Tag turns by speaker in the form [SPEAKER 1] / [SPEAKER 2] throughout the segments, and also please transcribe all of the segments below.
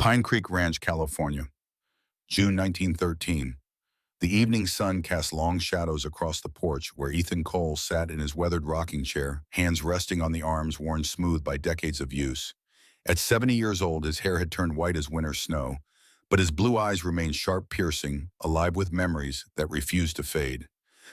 [SPEAKER 1] Pine Creek Ranch, California, June 1913. The evening sun cast long shadows across the porch where Ethan Cole sat in his weathered rocking chair, hands resting on the arms worn smooth by decades of use. At 70 years old, his hair had turned white as winter snow, but his blue eyes remained sharp, piercing, alive with memories that refused to fade.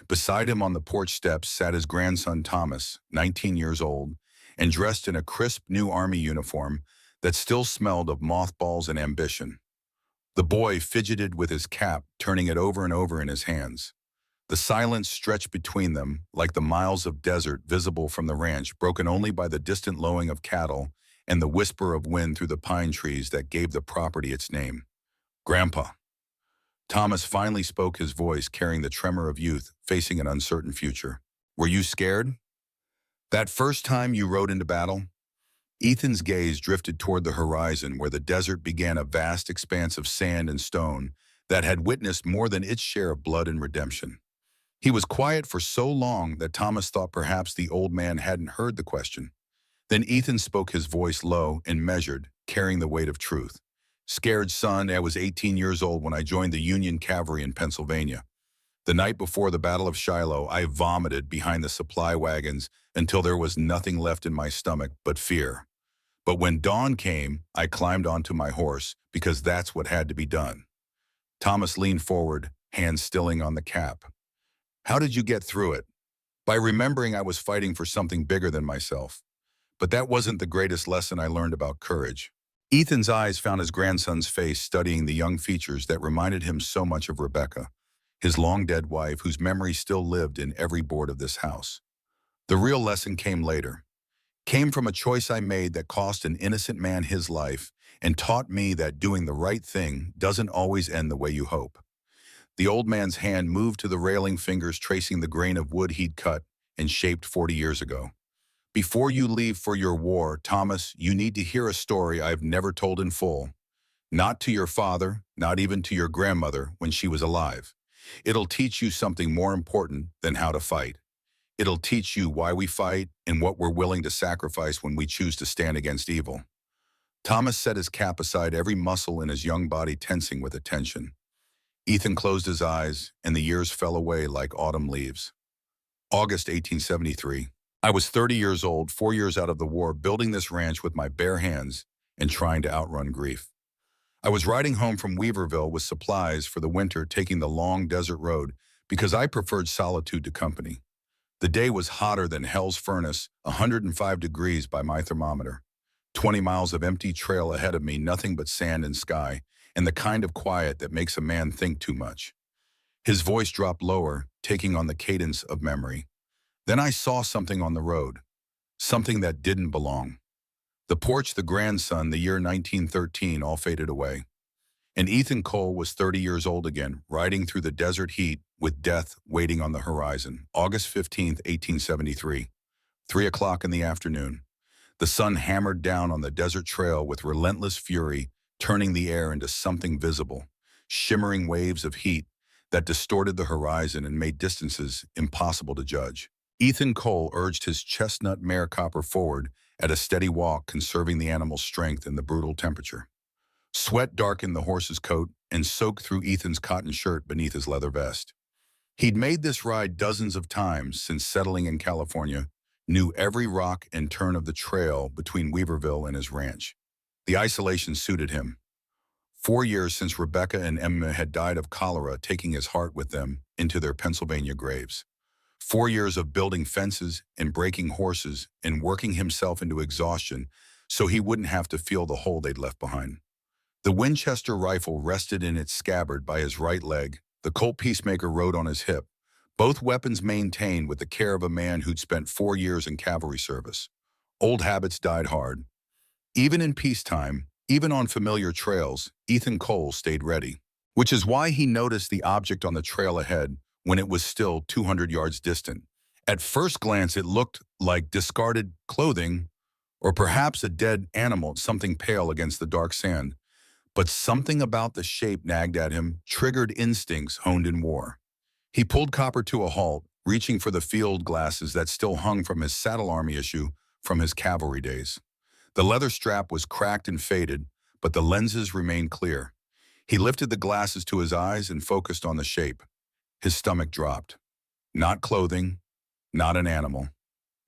[SPEAKER 1] Beside him on the porch steps sat his grandson Thomas, 19 years old, and dressed in a crisp new Army uniform that still smelled of mothballs and ambition. The boy fidgeted with his cap, turning it over and over in his hands. The silence stretched between them, like the miles of desert visible from the ranch, broken only by the distant lowing of cattle and the whisper of wind through the pine trees that gave the property its name. "Grandpa." Thomas finally spoke, his voice carrying the tremor of youth facing an uncertain future. "Were you scared? That first time you rode into battle?" Ethan's gaze drifted toward the horizon where the desert began, a vast expanse of sand and stone that had witnessed more than its share of blood and redemption. He was quiet for so long that Thomas thought perhaps the old man hadn't heard the question. Then Ethan spoke, his voice low and measured, carrying the weight of truth. "Scared, son. I was 18 years old when I joined the Union Cavalry in Pennsylvania. The night before the Battle of Shiloh, I vomited behind the supply wagons until there was nothing left in my stomach but fear. But when dawn came, I climbed onto my horse because that's what had to be done." Thomas leaned forward, hands stilling on the cap. "How did you get through it?" "By remembering I was fighting for something bigger than myself. But that wasn't the greatest lesson I learned about courage." Ethan's eyes found his grandson's face, studying the young features that reminded him so much of Rebecca, his long-dead wife whose memory still lived in every board of this house. "The real lesson came later. Came from a choice I made that cost an innocent man his life and taught me that doing the right thing doesn't always end the way you hope." The old man's hand moved to the railing, fingers tracing the grain of wood he'd cut and shaped 40 years ago. "Before you leave for your war, Thomas, you need to hear a story I've never told in full. Not to your father, not even to your grandmother when she was alive. It'll teach you something more important than how to fight. It'll teach you why we fight and what we're willing to sacrifice when we choose to stand against evil." Thomas set his cap aside, every muscle in his young body tensing with attention. Ethan closed his eyes, and the years fell away like autumn leaves. August 1873. I was 30 years old, 4 years out of the war, building this ranch with my bare hands and trying to outrun grief. I was riding home from Weaverville with supplies for the winter, taking the long desert road because I preferred solitude to company. The day was hotter than hell's furnace, 105 degrees by my thermometer. 20 miles of empty trail ahead of me, nothing but sand and sky, and the kind of quiet that makes a man think too much. His voice dropped lower, taking on the cadence of memory. Then I saw something on the road, something that didn't belong. The porch, the grandson, the year 1913, all faded away. And Ethan Cole was 30 years old again, riding through the desert heat with death waiting on the horizon. August 15th, 1873, 3 o'clock in the afternoon. The sun hammered down on the desert trail with relentless fury, turning the air into something visible, shimmering waves of heat that distorted the horizon and made distances impossible to judge. Ethan Cole urged his chestnut mare Copper forward at a steady walk, conserving the animal's strength in the brutal temperature. Sweat darkened the horse's coat and soaked through Ethan's cotton shirt beneath his leather vest. He'd made this ride dozens of times since settling in California, knew every rock and turn of the trail between Weaverville and his ranch. The isolation suited him. 4 years since Rebecca and Emma had died of cholera, taking his heart with them into their Pennsylvania graves. 4 years of building fences and breaking horses and working himself into exhaustion so he wouldn't have to feel the hole they'd left behind. The Winchester rifle rested in its scabbard by his right leg. The Colt Peacemaker rode on his hip, both weapons maintained with the care of a man who'd spent 4 years in cavalry service. Old habits died hard. Even in peacetime, even on familiar trails, Ethan Cole stayed ready, which is why he noticed the object on the trail ahead when it was still 200 yards distant. At first glance, it looked like discarded clothing or perhaps a dead animal, something pale against the dark sand. But something about the shape nagged at him, triggered instincts honed in war. He pulled Copper to a halt, reaching for the field glasses that still hung from his saddle army issue from his cavalry days. The leather strap was cracked and faded, but the lenses remained clear. He lifted the glasses to his eyes and focused on the shape. His stomach dropped. Not clothing, not an animal,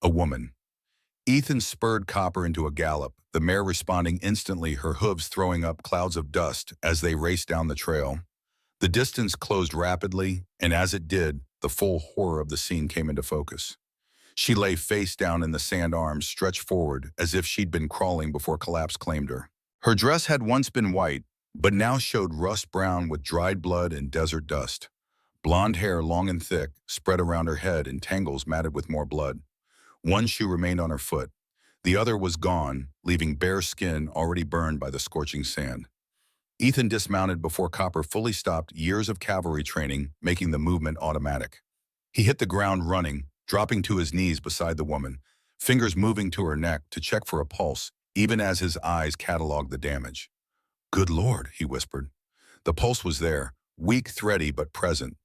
[SPEAKER 1] a woman. Ethan spurred Copper into a gallop, the mare responding instantly, her hooves throwing up clouds of dust as they raced down the trail. The distance closed rapidly, and as it did, the full horror of the scene came into focus. She lay face down in the sand, arms stretched forward as if she'd been crawling before collapse claimed her. Her dress had once been white, but now showed rust brown with dried blood and desert dust. Blonde hair, long and thick, spread around her head in tangles matted with more blood. One shoe remained on her foot. The other was gone, leaving bare skin already burned by the scorching sand. Ethan dismounted before Copper fully stopped years of cavalry training, making the movement automatic. He hit the ground running, dropping to his knees beside the woman, fingers moving to her neck to check for a pulse, even as his eyes cataloged the damage. "Good Lord," he whispered. The pulse was there, weak, thready, but present.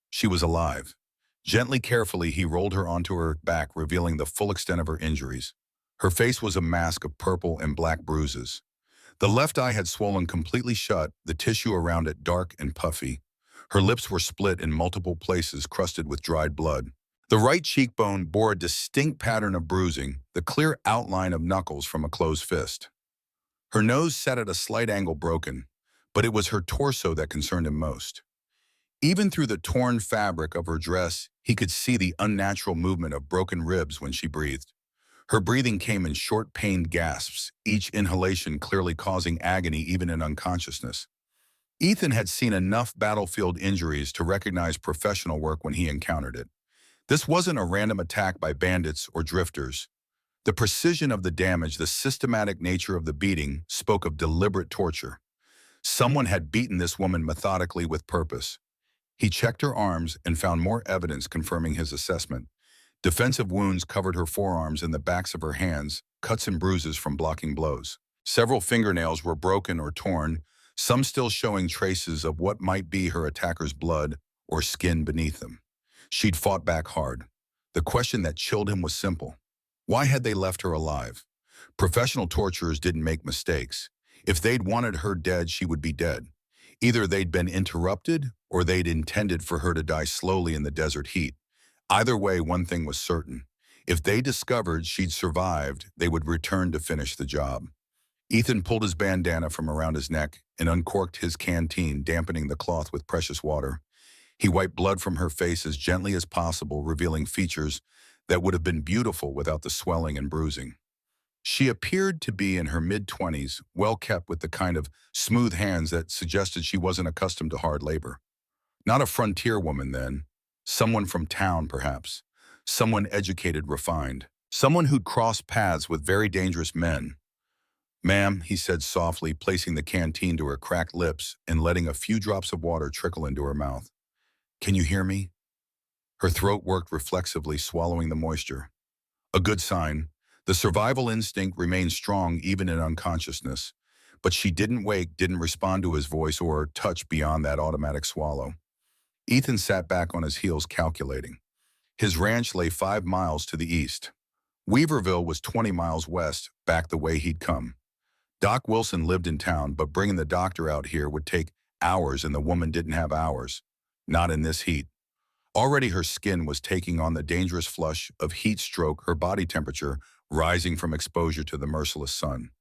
[SPEAKER 1] She was alive. Gently, carefully, he rolled her onto her back, revealing the full extent of her injuries. Her face was a mask of purple and black bruises. The left eye had swollen completely shut, the tissue around it dark and puffy. Her lips were split in multiple places, crusted with dried blood. The right cheekbone bore a distinct pattern of bruising, the clear outline of knuckles from a closed fist. Her nose sat at a slight angle, broken, but it was her torso that concerned him most. Even through the torn fabric of her dress, he could see the unnatural movement of broken ribs when she breathed. Her breathing came in short, pained gasps, each inhalation clearly causing agony even in unconsciousness. Ethan had seen enough battlefield injuries to recognize professional work when he encountered it. This wasn't a random attack by bandits or drifters. The precision of the damage, the systematic nature of the beating, spoke of deliberate torture. Someone had beaten this woman methodically with purpose. He checked her arms and found more evidence confirming his assessment. Defensive wounds covered her forearms and the backs of her hands, cuts and bruises from blocking blows. Several fingernails were broken or torn, some still showing traces of what might be her attacker's blood or skin beneath them. She'd fought back hard. The question that chilled him was simple. Why had they left her alive? Professional torturers didn't make mistakes. If they'd wanted her dead, she would be dead. Either they'd been interrupted or they'd intended for her to die slowly in the desert heat. Either way, one thing was certain. If they discovered she'd survived, they would return to finish the job. Ethan pulled his bandana from around his neck and uncorked his canteen, dampening the cloth with precious water. He wiped blood from her face as gently as possible, revealing features that would have been beautiful without the swelling and bruising. She appeared to be in her mid-20s, well-kept with the kind of smooth hands that suggested she wasn't accustomed to hard labor. Not a frontier woman, then. Someone from town, perhaps. Someone educated, refined. Someone who'd crossed paths with very dangerous men. "Ma'am," he said softly, placing the canteen to her cracked lips and letting a few drops of water trickle into her mouth. "Can you hear me?" Her throat worked reflexively, swallowing the moisture. A good sign. The survival instinct remained strong even in unconsciousness, but she didn't wake, didn't respond to his voice or touch beyond that automatic swallow. Ethan sat back on his heels, calculating. His ranch lay 5 miles to the east. Weaverville was 20 miles west, back the way he'd come. Doc Wilson lived in town, but bringing the doctor out here would take hours, and the woman didn't have hours. Not in this heat. Already her skin was taking on the dangerous flush of heat stroke, her body temperature rising from exposure to the merciless sun.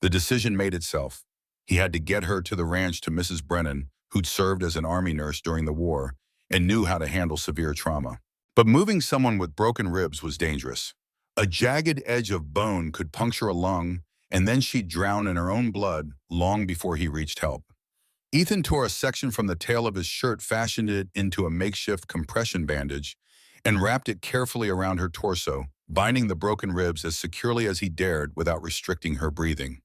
[SPEAKER 1] The decision made itself. He had to get her to the ranch to Mrs. Brennan, who'd served as an army nurse during the war and knew how to handle severe trauma. But moving someone with broken ribs was dangerous. A jagged edge of bone could puncture a lung, and then she'd drown in her own blood long before he reached help. Ethan tore a section from the tail of his shirt, fashioned it into a makeshift compression bandage, and wrapped it carefully around her torso, binding the broken ribs as securely as he dared without restricting her breathing.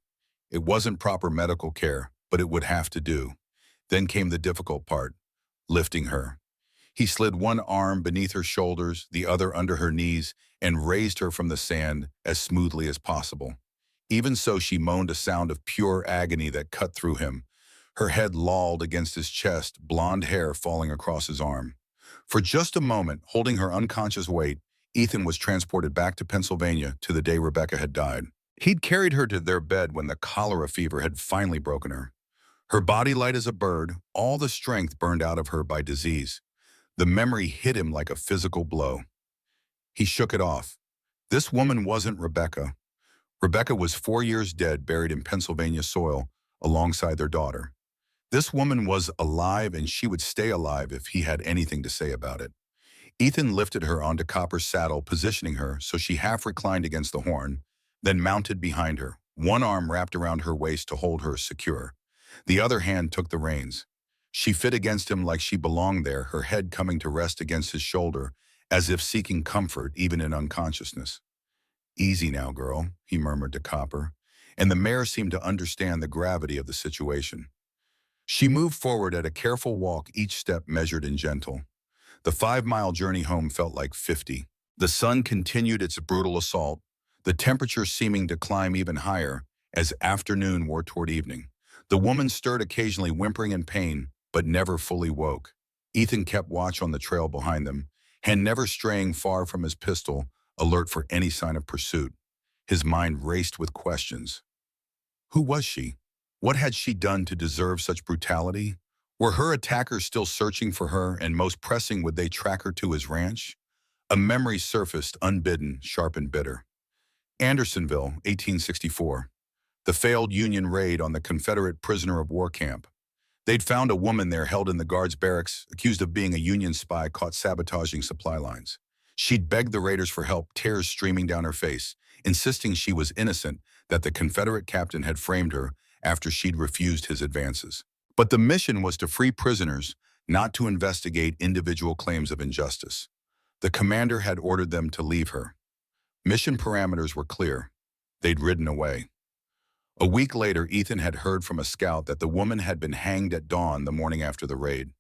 [SPEAKER 1] It wasn't proper medical care, but it would have to do. Then came the difficult part, lifting her. He slid one arm beneath her shoulders, the other under her knees, and raised her from the sand as smoothly as possible. Even so, she moaned a sound of pure agony that cut through him. Her head lolled against his chest, blonde hair falling across his arm. For just a moment, holding her unconscious weight, Ethan was transported back to Pennsylvania to the day Rebecca had died. He'd carried her to their bed when the cholera fever had finally broken her. Her body light as a bird, all the strength burned out of her by disease. The memory hit him like a physical blow. He shook it off. This woman wasn't Rebecca. Rebecca was 4 years dead, buried in Pennsylvania soil alongside their daughter. This woman was alive, and she would stay alive if he had anything to say about it. Ethan lifted her onto Copper's saddle, positioning her so she half reclined against the horn, then mounted behind her, one arm wrapped around her waist to hold her secure. The other hand took the reins. She fit against him like she belonged there, her head coming to rest against his shoulder, as if seeking comfort even in unconsciousness. "Easy now, girl," he murmured to Copper, and the mare seemed to understand the gravity of the situation. She moved forward at a careful walk, each step measured and gentle. The 5-mile journey home felt like 50. The sun continued its brutal assault, the temperature seeming to climb even higher as afternoon wore toward evening. The woman stirred occasionally, whimpering in pain, but never fully woke. Ethan kept watch on the trail behind them, hand never straying far from his pistol, alert for any sign of pursuit. His mind raced with questions. Who was she? What had she done to deserve such brutality? Were her attackers still searching for her, and most pressing, would they track her to his ranch? A memory surfaced, unbidden, sharp and bitter. Andersonville, 1864. The failed Union raid on the Confederate prisoner of war camp. They'd found a woman there held in the guards' barracks, accused of being a Union spy caught sabotaging supply lines. She'd begged the raiders for help, tears streaming down her face, insisting she was innocent, that the Confederate captain had framed her after she'd refused his advances. But the mission was to free prisoners, not to investigate individual claims of injustice. The commander had ordered them to leave her. Mission parameters were clear. They'd ridden away. A week later, Ethan had heard from a scout that the woman had been hanged at dawn the morning after the raid.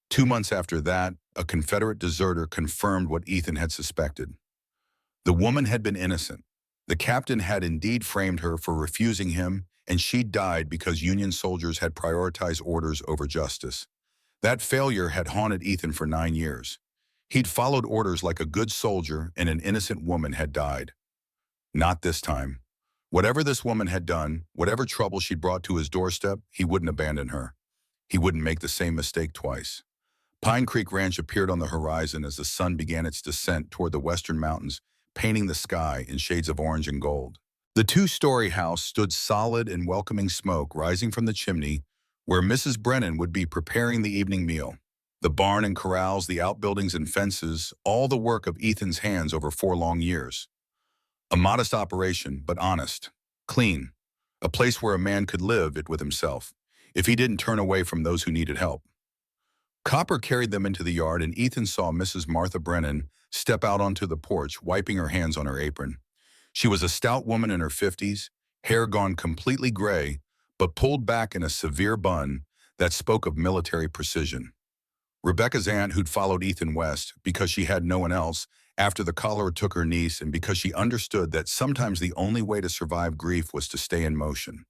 [SPEAKER 1] 2 months after that, a Confederate deserter confirmed what Ethan had suspected. The woman had been innocent. The captain had indeed framed her for refusing him, and she died because Union soldiers had prioritized orders over justice. That failure had haunted Ethan for 9 years. He'd followed orders like a good soldier, and an innocent woman had died. Not this time. Whatever this woman had done, whatever trouble she'd brought to his doorstep, he wouldn't abandon her. He wouldn't make the same mistake twice. Pine Creek Ranch appeared on the horizon as the sun began its descent toward the western mountains, painting the sky in shades of orange and gold. The 2-story house stood solid in welcoming smoke rising from the chimney, where Mrs. Brennan would be preparing the evening meal. The barn and corrals, the outbuildings and fences, all the work of Ethan's hands over 4 long years. A modest operation, but honest, clean, a place where a man could live it with himself, if he didn't turn away from those who needed help. Copper carried them into the yard, and Ethan saw Mrs. Martha Brennan step out onto the porch, wiping her hands on her apron. She was a stout woman in her 50s, hair gone completely gray, but pulled back in a severe bun that spoke of military precision. Rebecca's aunt, who'd followed Ethan west because she had no one else after the cholera took her niece, and because she understood that sometimes the only way to survive grief was to stay in motion.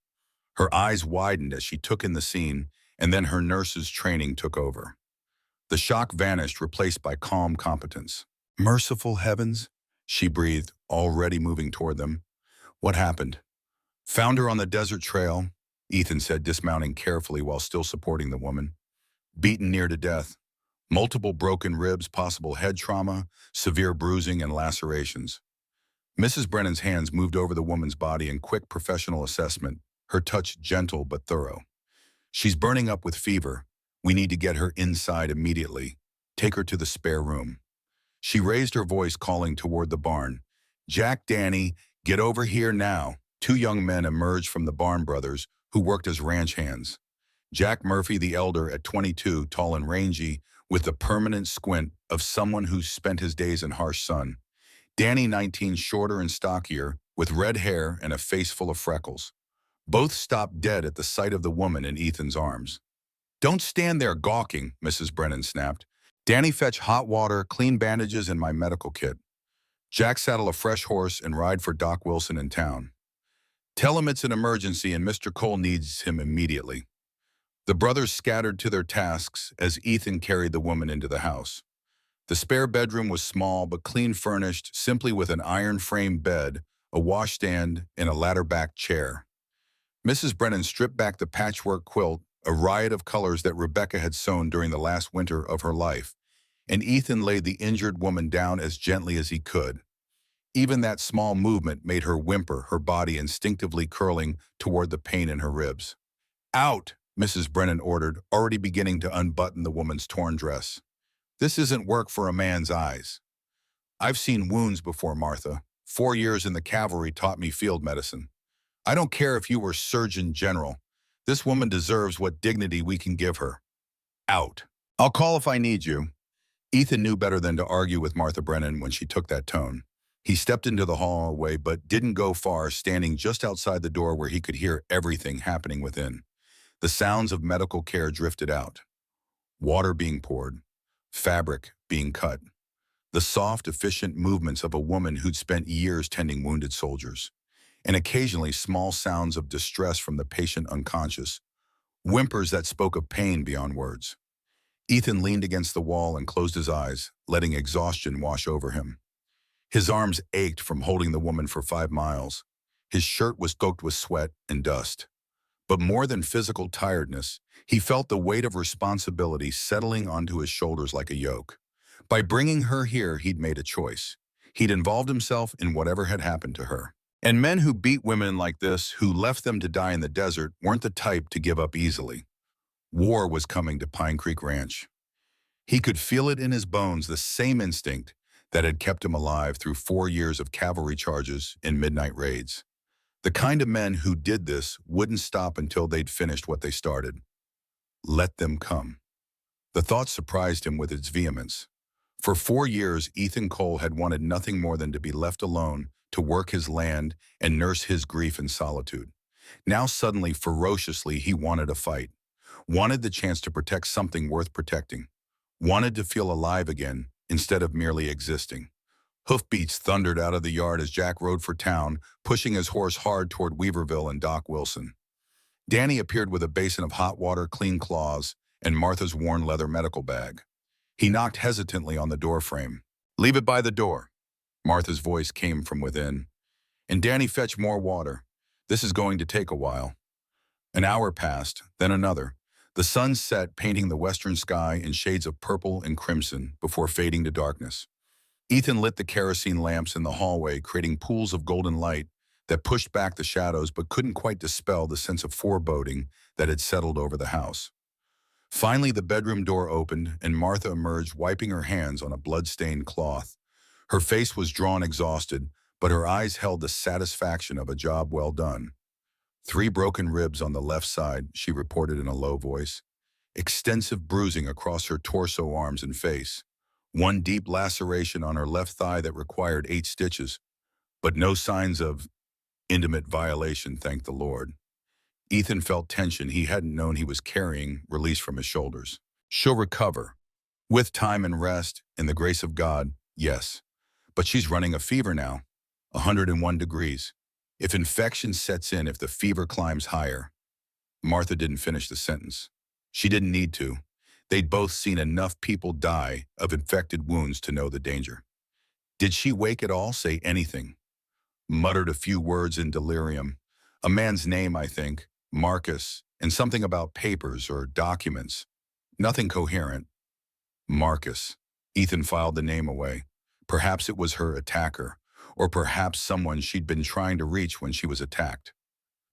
[SPEAKER 1] Her eyes widened as she took in the scene, and then her nurse's training took over. The shock vanished, replaced by calm competence. "Merciful heavens," she breathed, already moving toward them. "What happened?" "Found her on the desert trail," Ethan said, dismounting carefully while still supporting the woman. "Beaten near to death. Multiple broken ribs, possible head trauma, severe bruising and lacerations." Mrs. Brennan's hands moved over the woman's body in quick professional assessment, her touch gentle but thorough. "She's burning up with fever. We need to get her inside immediately. Take her to the spare room." She raised her voice, calling toward the barn. "Jack, Danny, get over here now." 2 young men emerged from the Barn brothers, who worked as ranch hands. Jack Murphy, the elder, at 22, tall and rangy, with the permanent squint of someone who's spent his days in harsh sun. Danny, 19, shorter and stockier, with red hair and a face full of freckles. Both stopped dead at the sight of the woman in Ethan's arms. "Don't stand there gawking," Mrs. Brennan snapped. "Danny, fetch hot water, clean bandages, and my medical kit. Jack, saddle a fresh horse and ride for Doc Wilson in town. Tell him it's an emergency and Mr. Cole needs him immediately." The brothers scattered to their tasks as Ethan carried the woman into the house. The spare bedroom was small but clean furnished, simply with an iron frame bed, a washstand, and a ladder-backed chair. Mrs. Brennan stripped back the patchwork quilt, a riot of colors that Rebecca had sewn during the last winter of her life, and Ethan laid the injured woman down as gently as he could. Even that small movement made her whimper, her body instinctively curling toward the pain in her ribs. "Out!" Mrs. Brennan ordered, already beginning to unbutton the woman's torn dress. "This isn't work for a man's eyes." "I've seen wounds before, Martha. 4 years in the cavalry taught me field medicine. I don't care if you were Surgeon General. This woman deserves what dignity we can give her. Out. I'll call if I need you." Ethan knew better than to argue with Martha Brennan when she took that tone. He stepped into the hallway but didn't go far, standing just outside the door where he could hear everything happening within. The sounds of medical care drifted out. Water being poured, fabric being cut, the soft, efficient movements of a woman who'd spent years tending wounded soldiers, and occasionally small sounds of distress from the patient unconscious, whimpers that spoke of pain beyond words. Ethan leaned against the wall and closed his eyes, letting exhaustion wash over him. His arms ached from holding the woman for 5 miles. His shirt was soaked with sweat and dust. But more than physical tiredness, he felt the weight of responsibility settling onto his shoulders like a yoke. By bringing her here, he'd made a choice. He'd involved himself in whatever had happened to her. And men who beat women like this, who left them to die in the desert, weren't the type to give up easily. War was coming to Pine Creek Ranch. He could feel it in his bones, the same instinct that had kept him alive through 4 years of cavalry charges and midnight raids. The kind of men who did this wouldn't stop until they'd finished what they started. Let them come. The thought surprised him with its vehemence. For 4 years, Ethan Cole had wanted nothing more than to be left alone, to work his land and nurse his grief in solitude. Now suddenly, ferociously, he wanted a fight. Wanted the chance to protect something worth protecting. Wanted to feel alive again, instead of merely existing. Hoofbeats thundered out of the yard as Jack rode for town, pushing his horse hard toward Weaverville and Doc Wilson. Danny appeared with a basin of hot water, clean cloths, and Martha's worn leather medical bag. He knocked hesitantly on the door frame. "Leave it by the door." Martha's voice came from within. "And Danny, fetch more water. This is going to take a while." An hour passed, then another. The sun set, painting the western sky in shades of purple and crimson before fading to darkness. Ethan lit the kerosene lamps in the hallway, creating pools of golden light that pushed back the shadows but couldn't quite dispel the sense of foreboding that had settled over the house. Finally, the bedroom door opened and Martha emerged, wiping her hands on a blood-stained cloth. Her face was drawn, exhausted, but her eyes held the satisfaction of a job well done. 3 broken ribs on the left side, she reported in a low voice. Extensive bruising across her torso, arms, and face. 1 deep laceration on her left thigh that required 8 stitches, but no signs of intimate violation, thank the Lord. Ethan felt tension he hadn't known he was carrying released from his shoulders. She'll recover. With time and rest and the grace of God, yes. But she's running a fever now, 101 degrees. If infection sets in, if the fever climbs higher. Martha didn't finish the sentence. She didn't need to. They'd both seen enough people die of infected wounds to know the danger. Did she wake at all, say anything? Muttered a few words in delirium. A man's name, I think, Marcus, and something about papers or documents. Nothing coherent. Marcus. Ethan filed the name away. Perhaps it was her attacker, or perhaps someone she'd been trying to reach when she was attacked.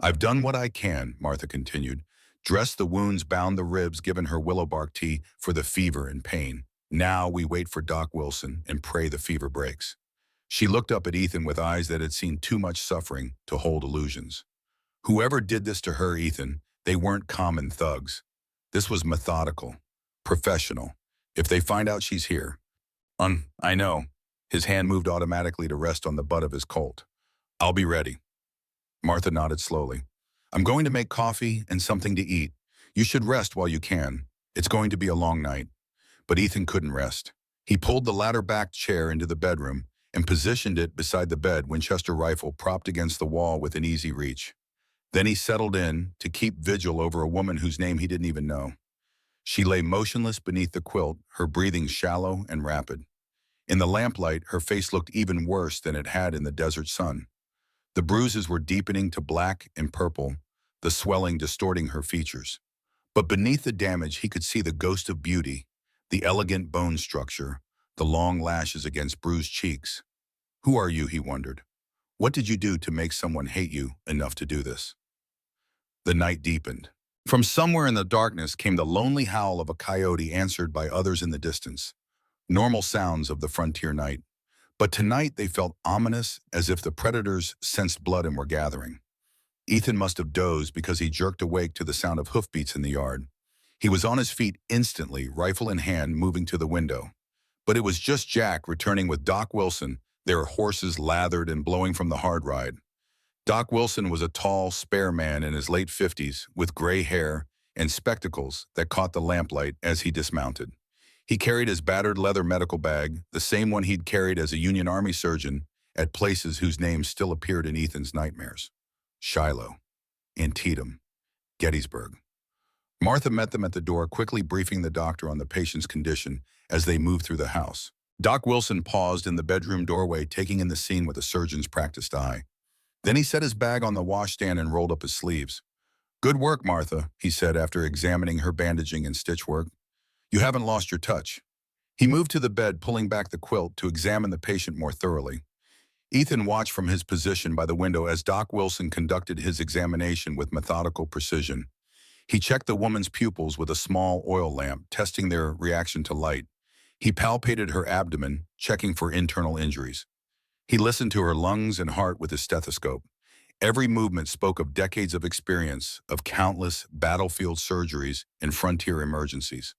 [SPEAKER 1] "I've done what I can," Martha continued. "Dressed the wounds, bound the ribs, given her willow bark tea for the fever and pain. Now we wait for Doc Wilson and pray the fever breaks." She looked up at Ethan with eyes that had seen too much suffering to hold illusions. "Whoever did this to her, Ethan, they weren't common thugs. This was methodical, professional. If they find out she's here..." I know." His hand moved automatically to rest on the butt of his Colt. "I'll be ready." Martha nodded slowly. "I'm going to make coffee and something to eat. You should rest while you can. It's going to be a long night." But Ethan couldn't rest. He pulled the ladder-backed chair into the bedroom and positioned it beside the bed, Winchester rifle propped against the wall within easy reach. Then he settled in to keep vigil over a woman whose name he didn't even know. She lay motionless beneath the quilt, her breathing shallow and rapid. In the lamplight, her face looked even worse than it had in the desert sun. The bruises were deepening to black and purple, the swelling distorting her features. But beneath the damage, he could see the ghost of beauty, the elegant bone structure, the long lashes against bruised cheeks. Who are you, he wondered. What did you do to make someone hate you enough to do this? The night deepened. From somewhere in the darkness came the lonely howl of a coyote answered by others in the distance. Normal sounds of the frontier night. But tonight they felt ominous, as if the predators sensed blood and were gathering. Ethan must have dozed because he jerked awake to the sound of hoofbeats in the yard. He was on his feet instantly, rifle in hand, moving to the window. But it was just Jack returning with Doc Wilson, their horses lathered and blowing from the hard ride. Doc Wilson was a tall, spare man in his late 50s with gray hair and spectacles that caught the lamplight as he dismounted. He carried his battered leather medical bag, the same one he'd carried as a Union Army surgeon at places whose names still appeared in Ethan's nightmares. Shiloh, Antietam, Gettysburg. Martha met them at the door, quickly briefing the doctor on the patient's condition as they moved through the house. Doc Wilson paused in the bedroom doorway, taking in the scene with a surgeon's practiced eye. Then he set his bag on the washstand and rolled up his sleeves. "Good work, Martha," he said after examining her bandaging and stitch work. "You haven't lost your touch." He moved to the bed, pulling back the quilt to examine the patient more thoroughly. Ethan watched from his position by the window as Doc Wilson conducted his examination with methodical precision. He checked the woman's pupils with a small oil lamp, testing their reaction to light. He palpated her abdomen, checking for internal injuries. He listened to her lungs and heart with his stethoscope. Every movement spoke of decades of experience, of countless battlefield surgeries and frontier emergencies.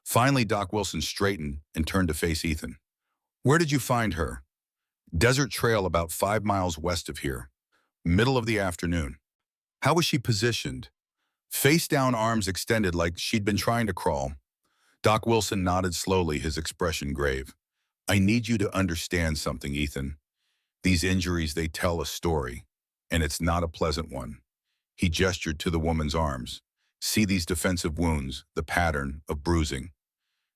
[SPEAKER 1] Finally, Doc Wilson straightened and turned to face Ethan. "Where did you find her?" "Desert Trail about 5 miles west of here. Middle of the afternoon." "How was she positioned?" "Face down, arms extended like she'd been trying to crawl." Doc Wilson nodded slowly, his expression grave. "I need you to understand something, Ethan. These injuries, they tell a story, and it's not a pleasant one." He gestured to the woman's arms. "See these defensive wounds, the pattern of bruising.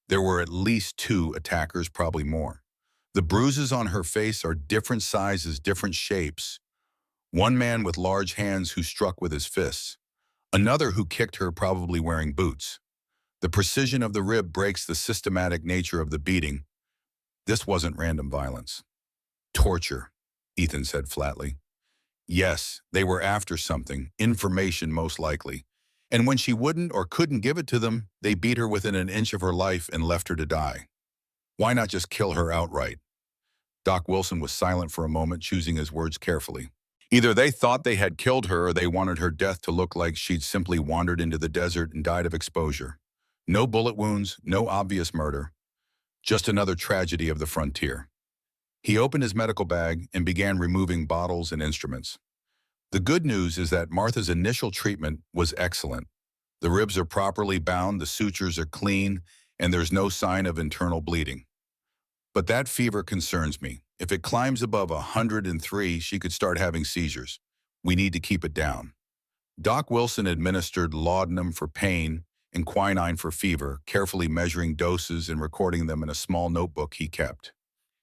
[SPEAKER 1] There were at least 2 attackers, probably more. The bruises on her face are different sizes, different shapes. One man with large hands who struck with his fists. Another who kicked her, probably wearing boots. The precision of the rib breaks the systematic nature of the beating. This wasn't random violence." "Torture," Ethan said flatly. "Yes, they were after something, information most likely. And when she wouldn't or couldn't give it to them, they beat her within an inch of her life and left her to die. Why not just kill her outright?" Doc Wilson was silent for a moment, choosing his words carefully. "Either they thought they had killed her or they wanted her death to look like she'd simply wandered into the desert and died of exposure. No bullet wounds, no obvious murder. Just another tragedy of the frontier." He opened his medical bag and began removing bottles and instruments. "The good news is that Martha's initial treatment was excellent. The ribs are properly bound, the sutures are clean, and there's no sign of internal bleeding. But that fever concerns me. If it climbs above 103, she could start having seizures. We need to keep it down." Doc Wilson administered laudanum for pain and quinine for fever, carefully measuring doses and recording them in a small notebook he kept.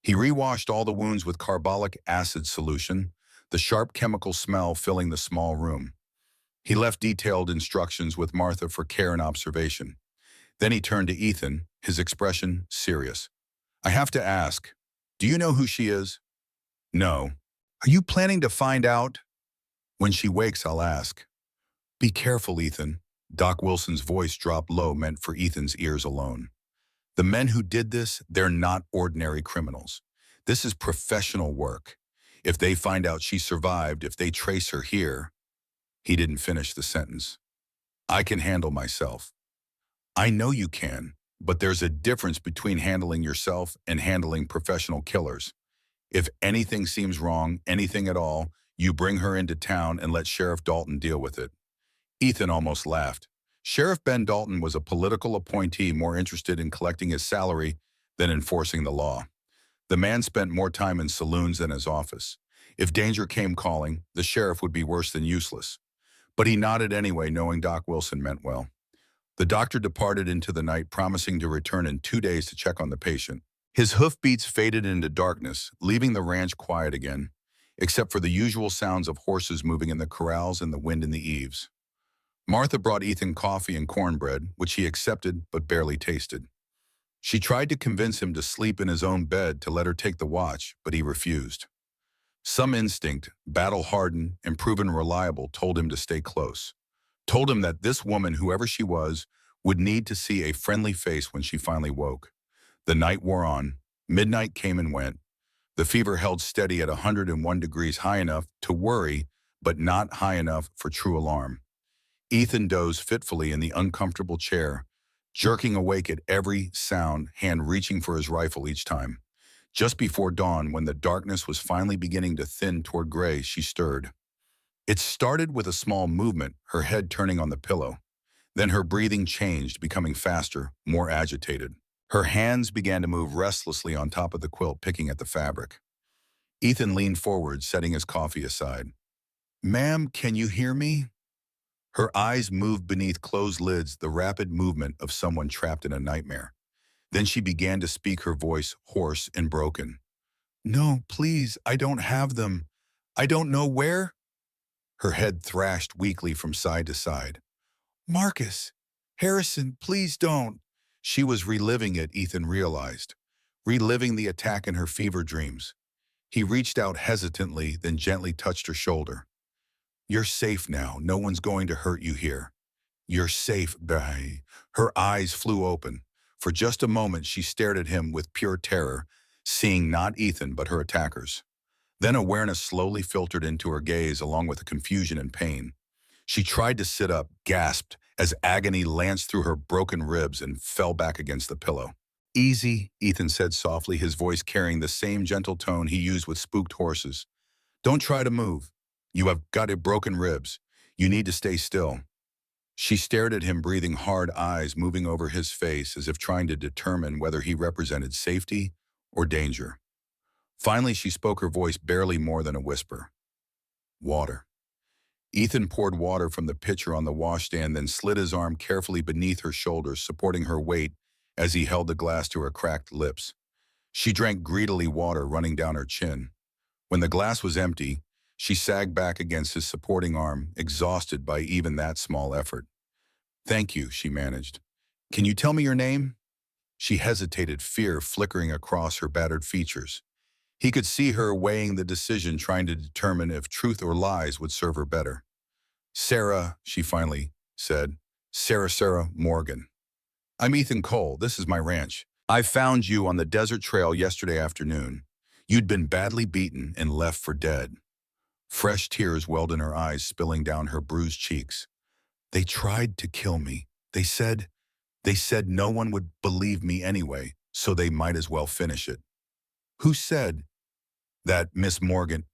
[SPEAKER 1] He rewashed all the wounds with carbolic acid solution, the sharp chemical smell filling the small room. He left detailed instructions with Martha for care and observation. Then he turned to Ethan, his expression serious. "I have to ask, do you know who she is?" "No." "Are you planning to find out?" "When she wakes, I'll ask." "Be careful, Ethan." Doc Wilson's voice dropped low, meant for Ethan's ears alone. "The men who did this, they're not ordinary criminals. This is professional work. If they find out she survived, if they trace her here—" He didn't finish the sentence. "I can handle myself." "I know you can, but there's a difference between handling yourself and handling professional killers. If anything seems wrong, anything at all, you bring her into town and let Sheriff Dalton deal with it." Ethan almost laughed. Sheriff Ben Dalton was a political appointee more interested in collecting his salary than enforcing the law. The man spent more time in saloons than his office. If danger came calling, the sheriff would be worse than useless. But he nodded anyway, knowing Doc Wilson meant well. The doctor departed into the night, promising to return in 2 days to check on the patient. His hoofbeats faded into darkness, leaving the ranch quiet again. except for the usual sounds of horses moving in the corrals and the wind in the eaves. Martha brought Ethan coffee and cornbread, which he accepted but barely tasted. She tried to convince him to sleep in his own bed to let her take the watch, but he refused. Some instinct, battle-hardened and proven reliable, told him to stay close. Told him that this woman, whoever she was, would need to see a friendly face when she finally woke. The night wore on. Midnight came and went. The fever held steady at 101 degrees, high enough to worry, but not high enough for true alarm. Ethan dozed fitfully in the uncomfortable chair, jerking awake at every sound, hand reaching for his rifle each time. Just before dawn, when the darkness was finally beginning to thin toward gray, she stirred. It started with a small movement, her head turning on the pillow. Then her breathing changed, becoming faster, more agitated. Her hands began to move restlessly on top of the quilt, picking at the fabric. Ethan leaned forward, setting his coffee aside. "Ma'am, can you hear me?" Her eyes moved beneath closed lids, the rapid movement of someone trapped in a nightmare. Then she began to speak, her voice hoarse and broken. "No, please, I don't have them. I don't know where." Her head thrashed weakly from side to side. "Marcus, Harrison, please don't." She was reliving it, Ethan realized. Reliving the attack in her fever dreams. He reached out hesitantly, then gently touched her shoulder. "You're safe now. No one's going to hurt you here. You're safe, bae." Her eyes flew open. For just a moment, she stared at him with pure terror, seeing not Ethan but her attackers. Then awareness slowly filtered into her gaze, along with the confusion and pain. She tried to sit up, gasped, as agony lanced through her broken ribs and fell back against the pillow. "Easy," Ethan said softly, his voice carrying the same gentle tone he used with spooked horses. "Don't try to move. You have got broken ribs. You need to stay still." She stared at him, breathing hard, eyes moving over his face as if trying to determine whether he represented safety or danger. Finally, she spoke, her voice barely more than a whisper. "Water." Ethan poured water from the pitcher on the washstand, then slid his arm carefully beneath her shoulders, supporting her weight as he held the glass to her cracked lips. She drank greedily, water running down her chin. When the glass was empty, she sagged back against his supporting arm, exhausted by even that small effort. "Thank you," she managed. "Can you tell me your name?" She hesitated, fear flickering across her battered features. He could see her weighing the decision, trying to determine if truth or lies would serve her better. "Sarah," she finally said. Sarah Morgan. "I'm Ethan Cole. This is my ranch. I found you on the desert trail yesterday afternoon. You'd been badly beaten and left for dead." Fresh tears welled in her eyes, spilling down her bruised cheeks. "They tried to kill me. They said no one would believe me anyway, so they might as well finish it." "Who said that, Miss Morgan?"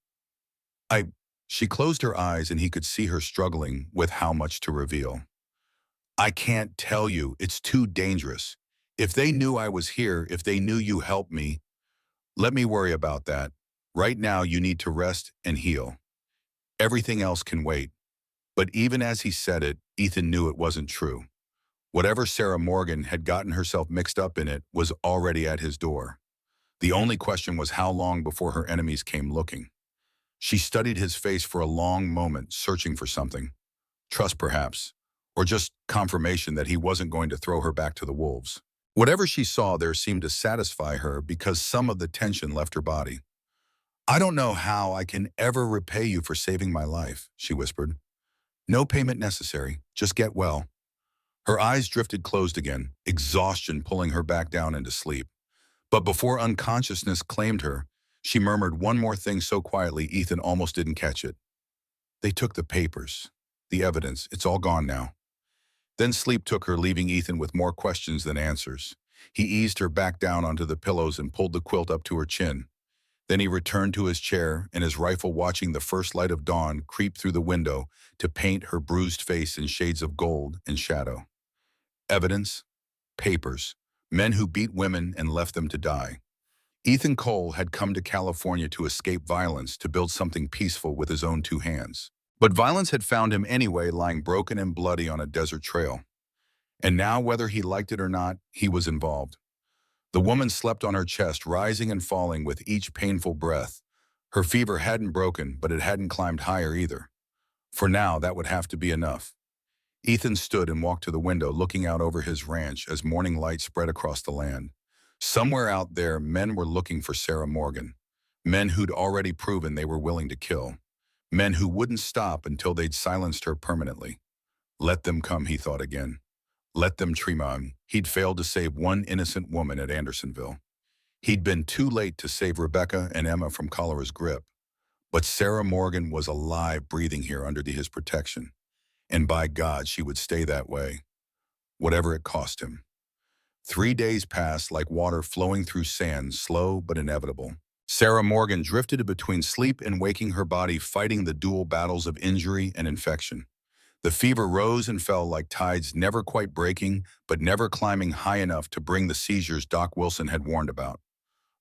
[SPEAKER 1] I... She closed her eyes and he could see her struggling with how much to reveal. "I can't tell you. It's too dangerous. If they knew I was here, if they knew you helped me, let me worry about that. Right now you need to rest and heal. Everything else can wait." But even as he said it, Ethan knew it wasn't true. Whatever Sarah Morgan had gotten herself mixed up in it was already at his door. The only question was how long before her enemies came looking. She studied his face for a long moment, searching for something. Trust, perhaps, or just confirmation that he wasn't going to throw her back to the wolves. Whatever she saw there seemed to satisfy her because some of the tension left her body. "I don't know how I can ever repay you for saving my life," she whispered. "No payment necessary. Just get well." Her eyes drifted closed again, exhaustion pulling her back down into sleep. But before unconsciousness claimed her, she murmured one more thing so quietly Ethan almost didn't catch it. "They took the papers, the evidence. It's all gone now." Then sleep took her, leaving Ethan with more questions than answers. He eased her back down onto the pillows and pulled the quilt up to her chin. Then he returned to his chair and his rifle, watching the first light of dawn creep through the window to paint her bruised face in shades of gold and shadow. Evidence, papers, men who beat women and left them to die. Ethan Cole had come to California to escape violence, to build something peaceful with his own two hands. But violence had found him anyway, lying broken and bloody on a desert trail. And now, whether he liked it or not, he was involved. The woman slept on her chest, rising and falling with each painful breath, Her fever hadn't broken, but it hadn't climbed higher either. For now, that would have to be enough. Ethan stood and walked to the window, looking out over his ranch as morning light spread across the land. Somewhere out there, men were looking for Sarah Morgan. Men who'd already proven they were willing to kill. Men who wouldn't stop until they'd silenced her permanently. Let them come, he thought again. Let them Tremont. He'd failed to save one innocent woman at Andersonville. He'd been too late to save Rebecca and Emma from cholera's grip. But Sarah Morgan was alive, breathing here under his protection. And by God, she would stay that way, whatever it cost him. 3 days passed like water flowing through sand, slow but inevitable. Sarah Morgan drifted between sleep and waking, her body fighting the dual battles of injury and infection. The fever rose and fell like tides, never quite breaking, but never climbing high enough to bring the seizures Doc Wilson had warned about.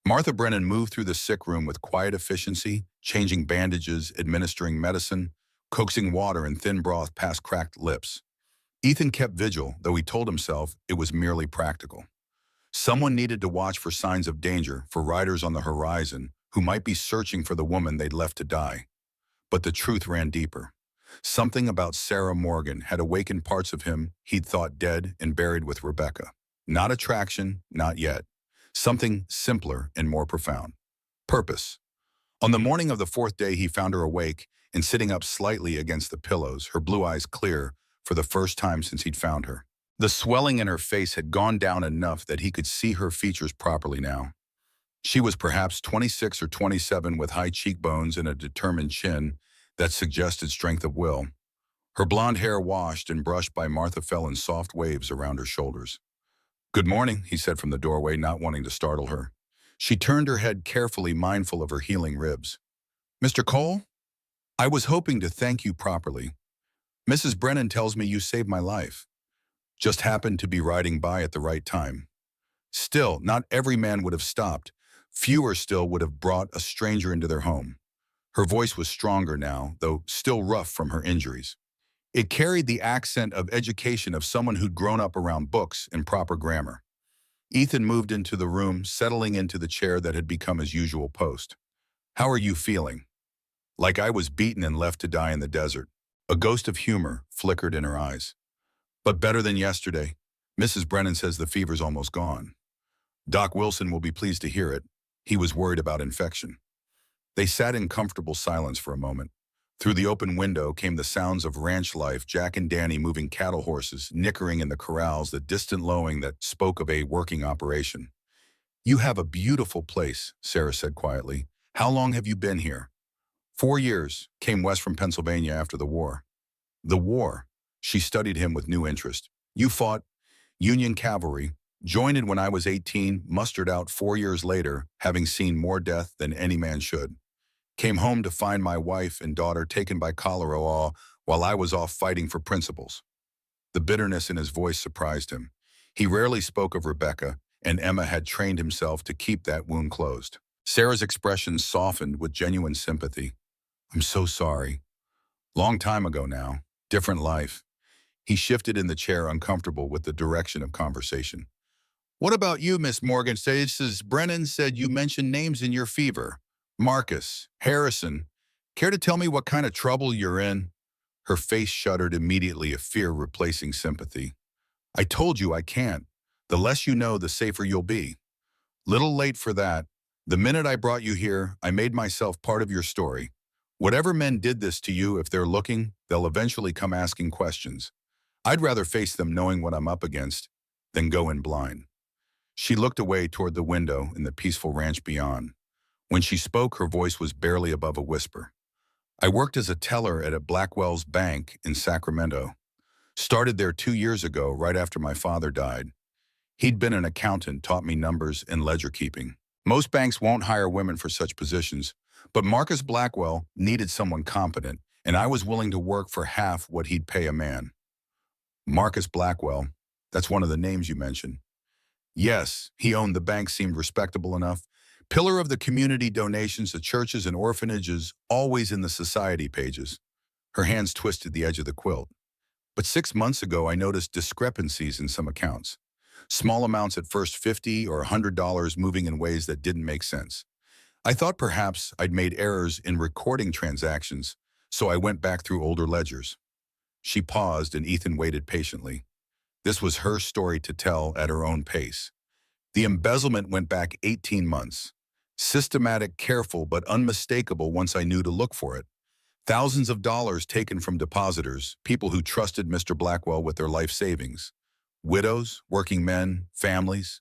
[SPEAKER 1] Martha Brennan moved through the sick room with quiet efficiency, changing bandages, administering medicine, coaxing water and thin broth past cracked lips. Ethan kept vigil, though he told himself it was merely practical. Someone needed to watch for signs of danger, for riders on the horizon who might be searching for the woman they'd left to die. But the truth ran deeper. Something about Sarah Morgan had awakened parts of him he'd thought dead and buried with Rebecca. Not attraction, not yet. Something simpler and more profound. Purpose. On the morning of the 4th day, he found her awake and sitting up slightly against the pillows, her blue eyes clear for the first time since he'd found her. The swelling in her face had gone down enough that he could see her features properly now. She was perhaps 26 or 27 with high cheekbones and a determined chin that suggested strength of will. Her blonde hair, washed and brushed by Martha, fell in soft waves around her shoulders. "Good morning," he said from the doorway, not wanting to startle her. She turned her head carefully, mindful of her healing ribs. "Mr. Cole? I was hoping to thank you properly. Mrs. Brennan tells me you saved my life. Just happened to be riding by at the right time. Still, not every man would have stopped. Fewer still would have brought a stranger into their home." Her voice was stronger now, though still rough from her injuries. It carried the accent of education of someone who'd grown up around books and proper grammar. Ethan moved into the room, settling into the chair that had become his usual post. "How are you feeling?" "Like I was beaten and left to die in the desert." A ghost of humor flickered in her eyes. "But better than yesterday. Mrs. Brennan says the fever's almost gone. Doc Wilson will be pleased to hear it. He was worried about infection." They sat in comfortable silence for a moment. Through the open window came the sounds of ranch life, Jack and Danny moving cattle horses, nickering in the corrals, the distant lowing that spoke of a working operation. "You have a beautiful place," Sarah said quietly. "How long have you been here?" 4 years. Came west from Pennsylvania after the war." "The war?" She studied him with new interest. "You fought Union cavalry, joined in when I was 18, mustered out 4 years later, having seen more death than any man should. Came home to find my wife and daughter taken by cholera all while I was off fighting for principles." The bitterness in his voice surprised him. He rarely spoke of Rebecca, and Emma had trained himself to keep that wound closed. Sarah's expression softened with genuine sympathy. "I'm so sorry. Long time ago now. Different life." He shifted in the chair, uncomfortable with the direction of conversation. "What about you, Miss Morgan? Mrs. Brennan said you mentioned names in your fever. Marcus, Harrison. Care to tell me what kind of trouble you're in?" Her face shuddered immediately, a fear replacing sympathy. "I told you I can't. The less you know, the safer you'll be. Little late for that. The minute I brought you here, I made myself part of your story. Whatever men did this to you, if they're looking, they'll eventually come asking questions. I'd rather face them knowing what I'm up against than go in blind." She looked away toward the window in the peaceful ranch beyond. When she spoke, her voice was barely above a whisper. "I worked as a teller at a Blackwell's Bank in Sacramento. Started there 2 years ago, right after my father died. He'd been an accountant, taught me numbers and ledger keeping. Most banks won't hire women for such positions, but Marcus Blackwell needed someone competent, and I was willing to work for half what he'd pay a man." "Marcus Blackwell, that's one of the names you mentioned." "Yes, he owned the bank, seemed respectable enough. Pillar of the community, donations to churches and orphanages, always in the society pages." Her hands twisted the edge of the quilt. "But 6 months ago, I noticed discrepancies in some accounts. Small amounts at first, $50 or $100, moving in ways that didn't make sense. I thought perhaps I'd made errors in recording transactions, so I went back through older ledgers. She paused and Ethan waited patiently. This was her story to tell at her own pace. The embezzlement went back 18 months. Systematic, careful, but unmistakable once I knew to look for it. Thousands of dollars taken from depositors, people who trusted Mr. Blackwell with their life savings. Widows, working men, families.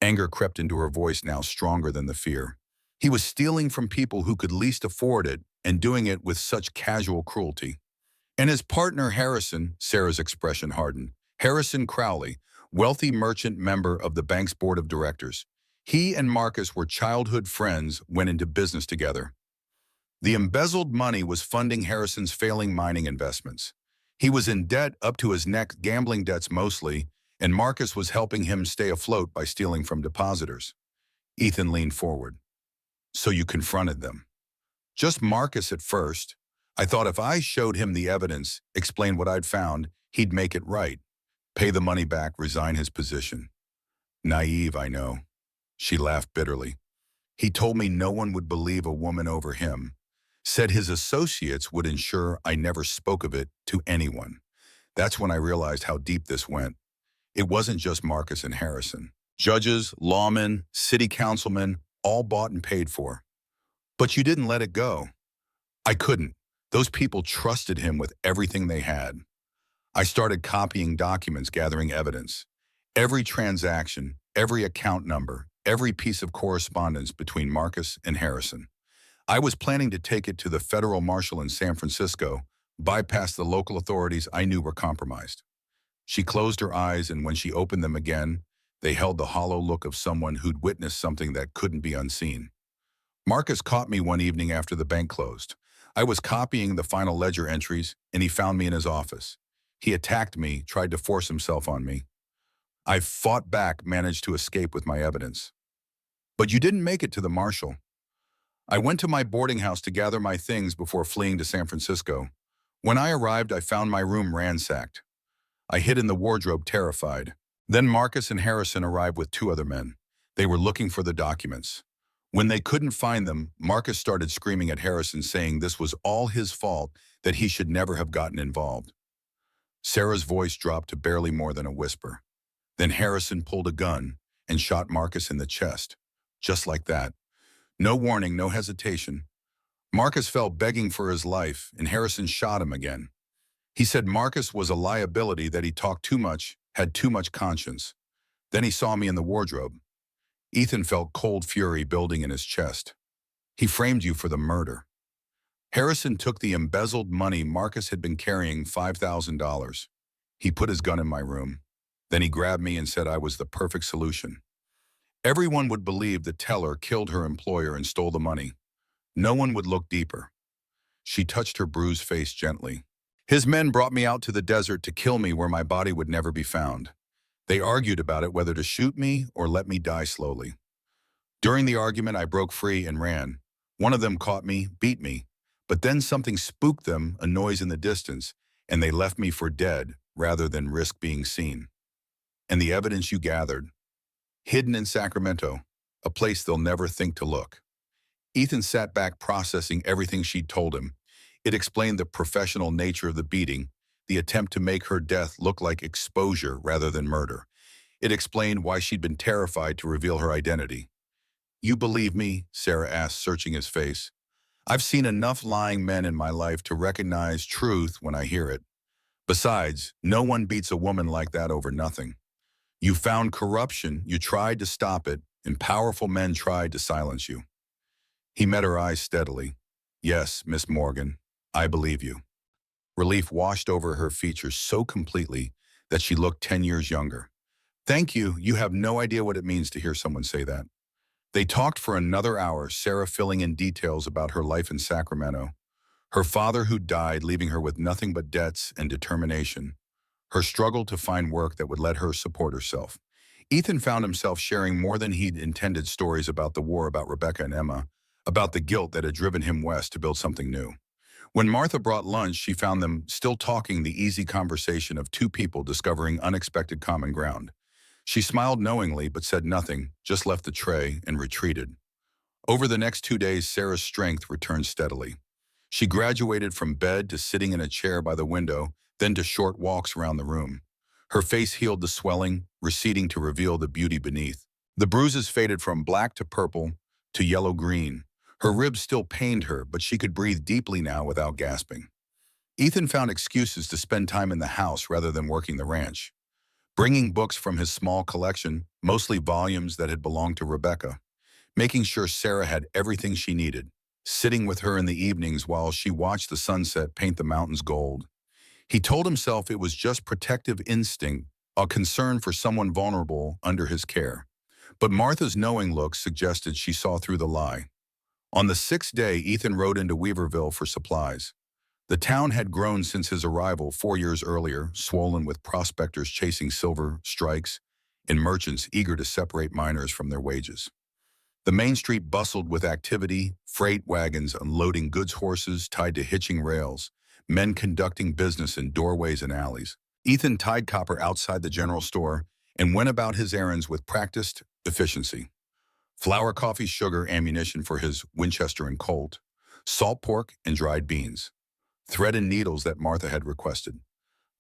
[SPEAKER 1] Anger crept into her voice now stronger than the fear. He was stealing from people who could least afford it and doing it with such casual cruelty. And his partner Harrison, Sarah's expression hardened. Harrison Crowley, wealthy merchant member of the bank's board of directors. He and Marcus were childhood friends, went into business together. The embezzled money was funding Harrison's failing mining investments. He was in debt up to his neck, gambling debts mostly, and Marcus was helping him stay afloat by stealing from depositors. Ethan leaned forward. So you confronted them. Just Marcus at first. I thought if I showed him the evidence, explained what I'd found, he'd make it right. Pay the money back, resign his position. Naive, I know. She laughed bitterly. He told me no one would believe a woman over him. Said his associates would ensure I never spoke of it to anyone. That's when I realized how deep this went. It wasn't just Marcus and Harrison. Judges, lawmen, city councilmen, all bought and paid for. But you didn't let it go. I couldn't. Those people trusted him with everything they had. I started copying documents, gathering evidence. Every transaction, every account number, every piece of correspondence between Marcus and Harrison. I was planning to take it to the federal marshal in San Francisco, bypass the local authorities I knew were compromised. She closed her eyes, and when she opened them again, they held the hollow look of someone who'd witnessed something that couldn't be unseen. Marcus caught me one evening after the bank closed. I was copying the final ledger entries, and he found me in his office. He attacked me, tried to force himself on me. I fought back, managed to escape with my evidence. But you didn't make it to the marshal. I went to my boarding house to gather my things before fleeing to San Francisco. When I arrived, I found my room ransacked. I hid in the wardrobe, terrified. Then Marcus and Harrison arrived with two other men. They were looking for the documents. When they couldn't find them, Marcus started screaming at Harrison, saying this was all his fault, that he should never have gotten involved. Sarah's voice dropped to barely more than a whisper. Then Harrison pulled a gun and shot Marcus in the chest. Just like that. No warning, no hesitation. Marcus fell begging for his life, and Harrison shot him again. He said Marcus was a liability, that he talked too much, had too much conscience. Then he saw me in the wardrobe. Ethan felt cold fury building in his chest. He framed you for the murder. Harrison took the embezzled money Marcus had been carrying, $5,000. He put his gun in my room. Then he grabbed me and said I was the perfect solution. Everyone would believe the teller killed her employer and stole the money. No one would look deeper. She touched her bruised face gently. His men brought me out to the desert to kill me where my body would never be found. They argued about it, whether to shoot me or let me die slowly. During the argument, I broke free and ran. One of them caught me, beat me, but then something spooked them, a noise in the distance, and they left me for dead rather than risk being seen. And the evidence you gathered, hidden in Sacramento, a place they'll never think to look. Ethan sat back, processing everything she'd told him. It explained the professional nature of the beating, the attempt to make her death look like exposure rather than murder. It explained why she'd been terrified to reveal her identity. You believe me? Sarah asked, searching his face. I've seen enough lying men in my life to recognize truth when I hear it. Besides, no one beats a woman like that over nothing. You found corruption, you tried to stop it, and powerful men tried to silence you. He met her eyes steadily. Yes, Miss Morgan, I believe you. Relief washed over her features so completely that she looked 10 years younger. Thank you. You have no idea what it means to hear someone say that. They talked for another hour, Sarah filling in details about her life in Sacramento. Her father who died, leaving her with nothing but debts and determination. Her struggle to find work that would let her support herself. Ethan found himself sharing more than he'd intended, stories about the war, about Rebecca and Emma, about the guilt that had driven him west to build something new. When Martha brought lunch, she found them still talking, the easy conversation of two people discovering unexpected common ground. She smiled knowingly but said nothing, just left the tray and retreated. Over the next 2 days, Sarah's strength returned steadily. She graduated from bed to sitting in a chair by the window, then to short walks around the room. Her face healed the swelling, receding to reveal the beauty beneath. The bruises faded from black to purple to yellow-green. Her ribs still pained her, but she could breathe deeply now without gasping. Ethan found excuses to spend time in the house rather than working the ranch, bringing books from his small collection, mostly volumes that had belonged to Rebecca, making sure Sarah had everything she needed, sitting with her in the evenings while she watched the sunset paint the mountains gold. He told himself it was just protective instinct, a concern for someone vulnerable under his care. But Martha's knowing look suggested she saw through the lie. On the sixth day, Ethan rode into Weaverville for supplies. The town had grown since his arrival 4 years earlier, swollen with prospectors chasing silver strikes and merchants eager to separate miners from their wages. The main street bustled with activity, freight wagons unloading goods, horses tied to hitching rails, men conducting business in doorways and alleys. Ethan tied copper outside the general store and went about his errands with practiced efficiency. Flour, coffee, sugar, ammunition for his Winchester and Colt, salt pork and dried beans, thread and needles that Martha had requested.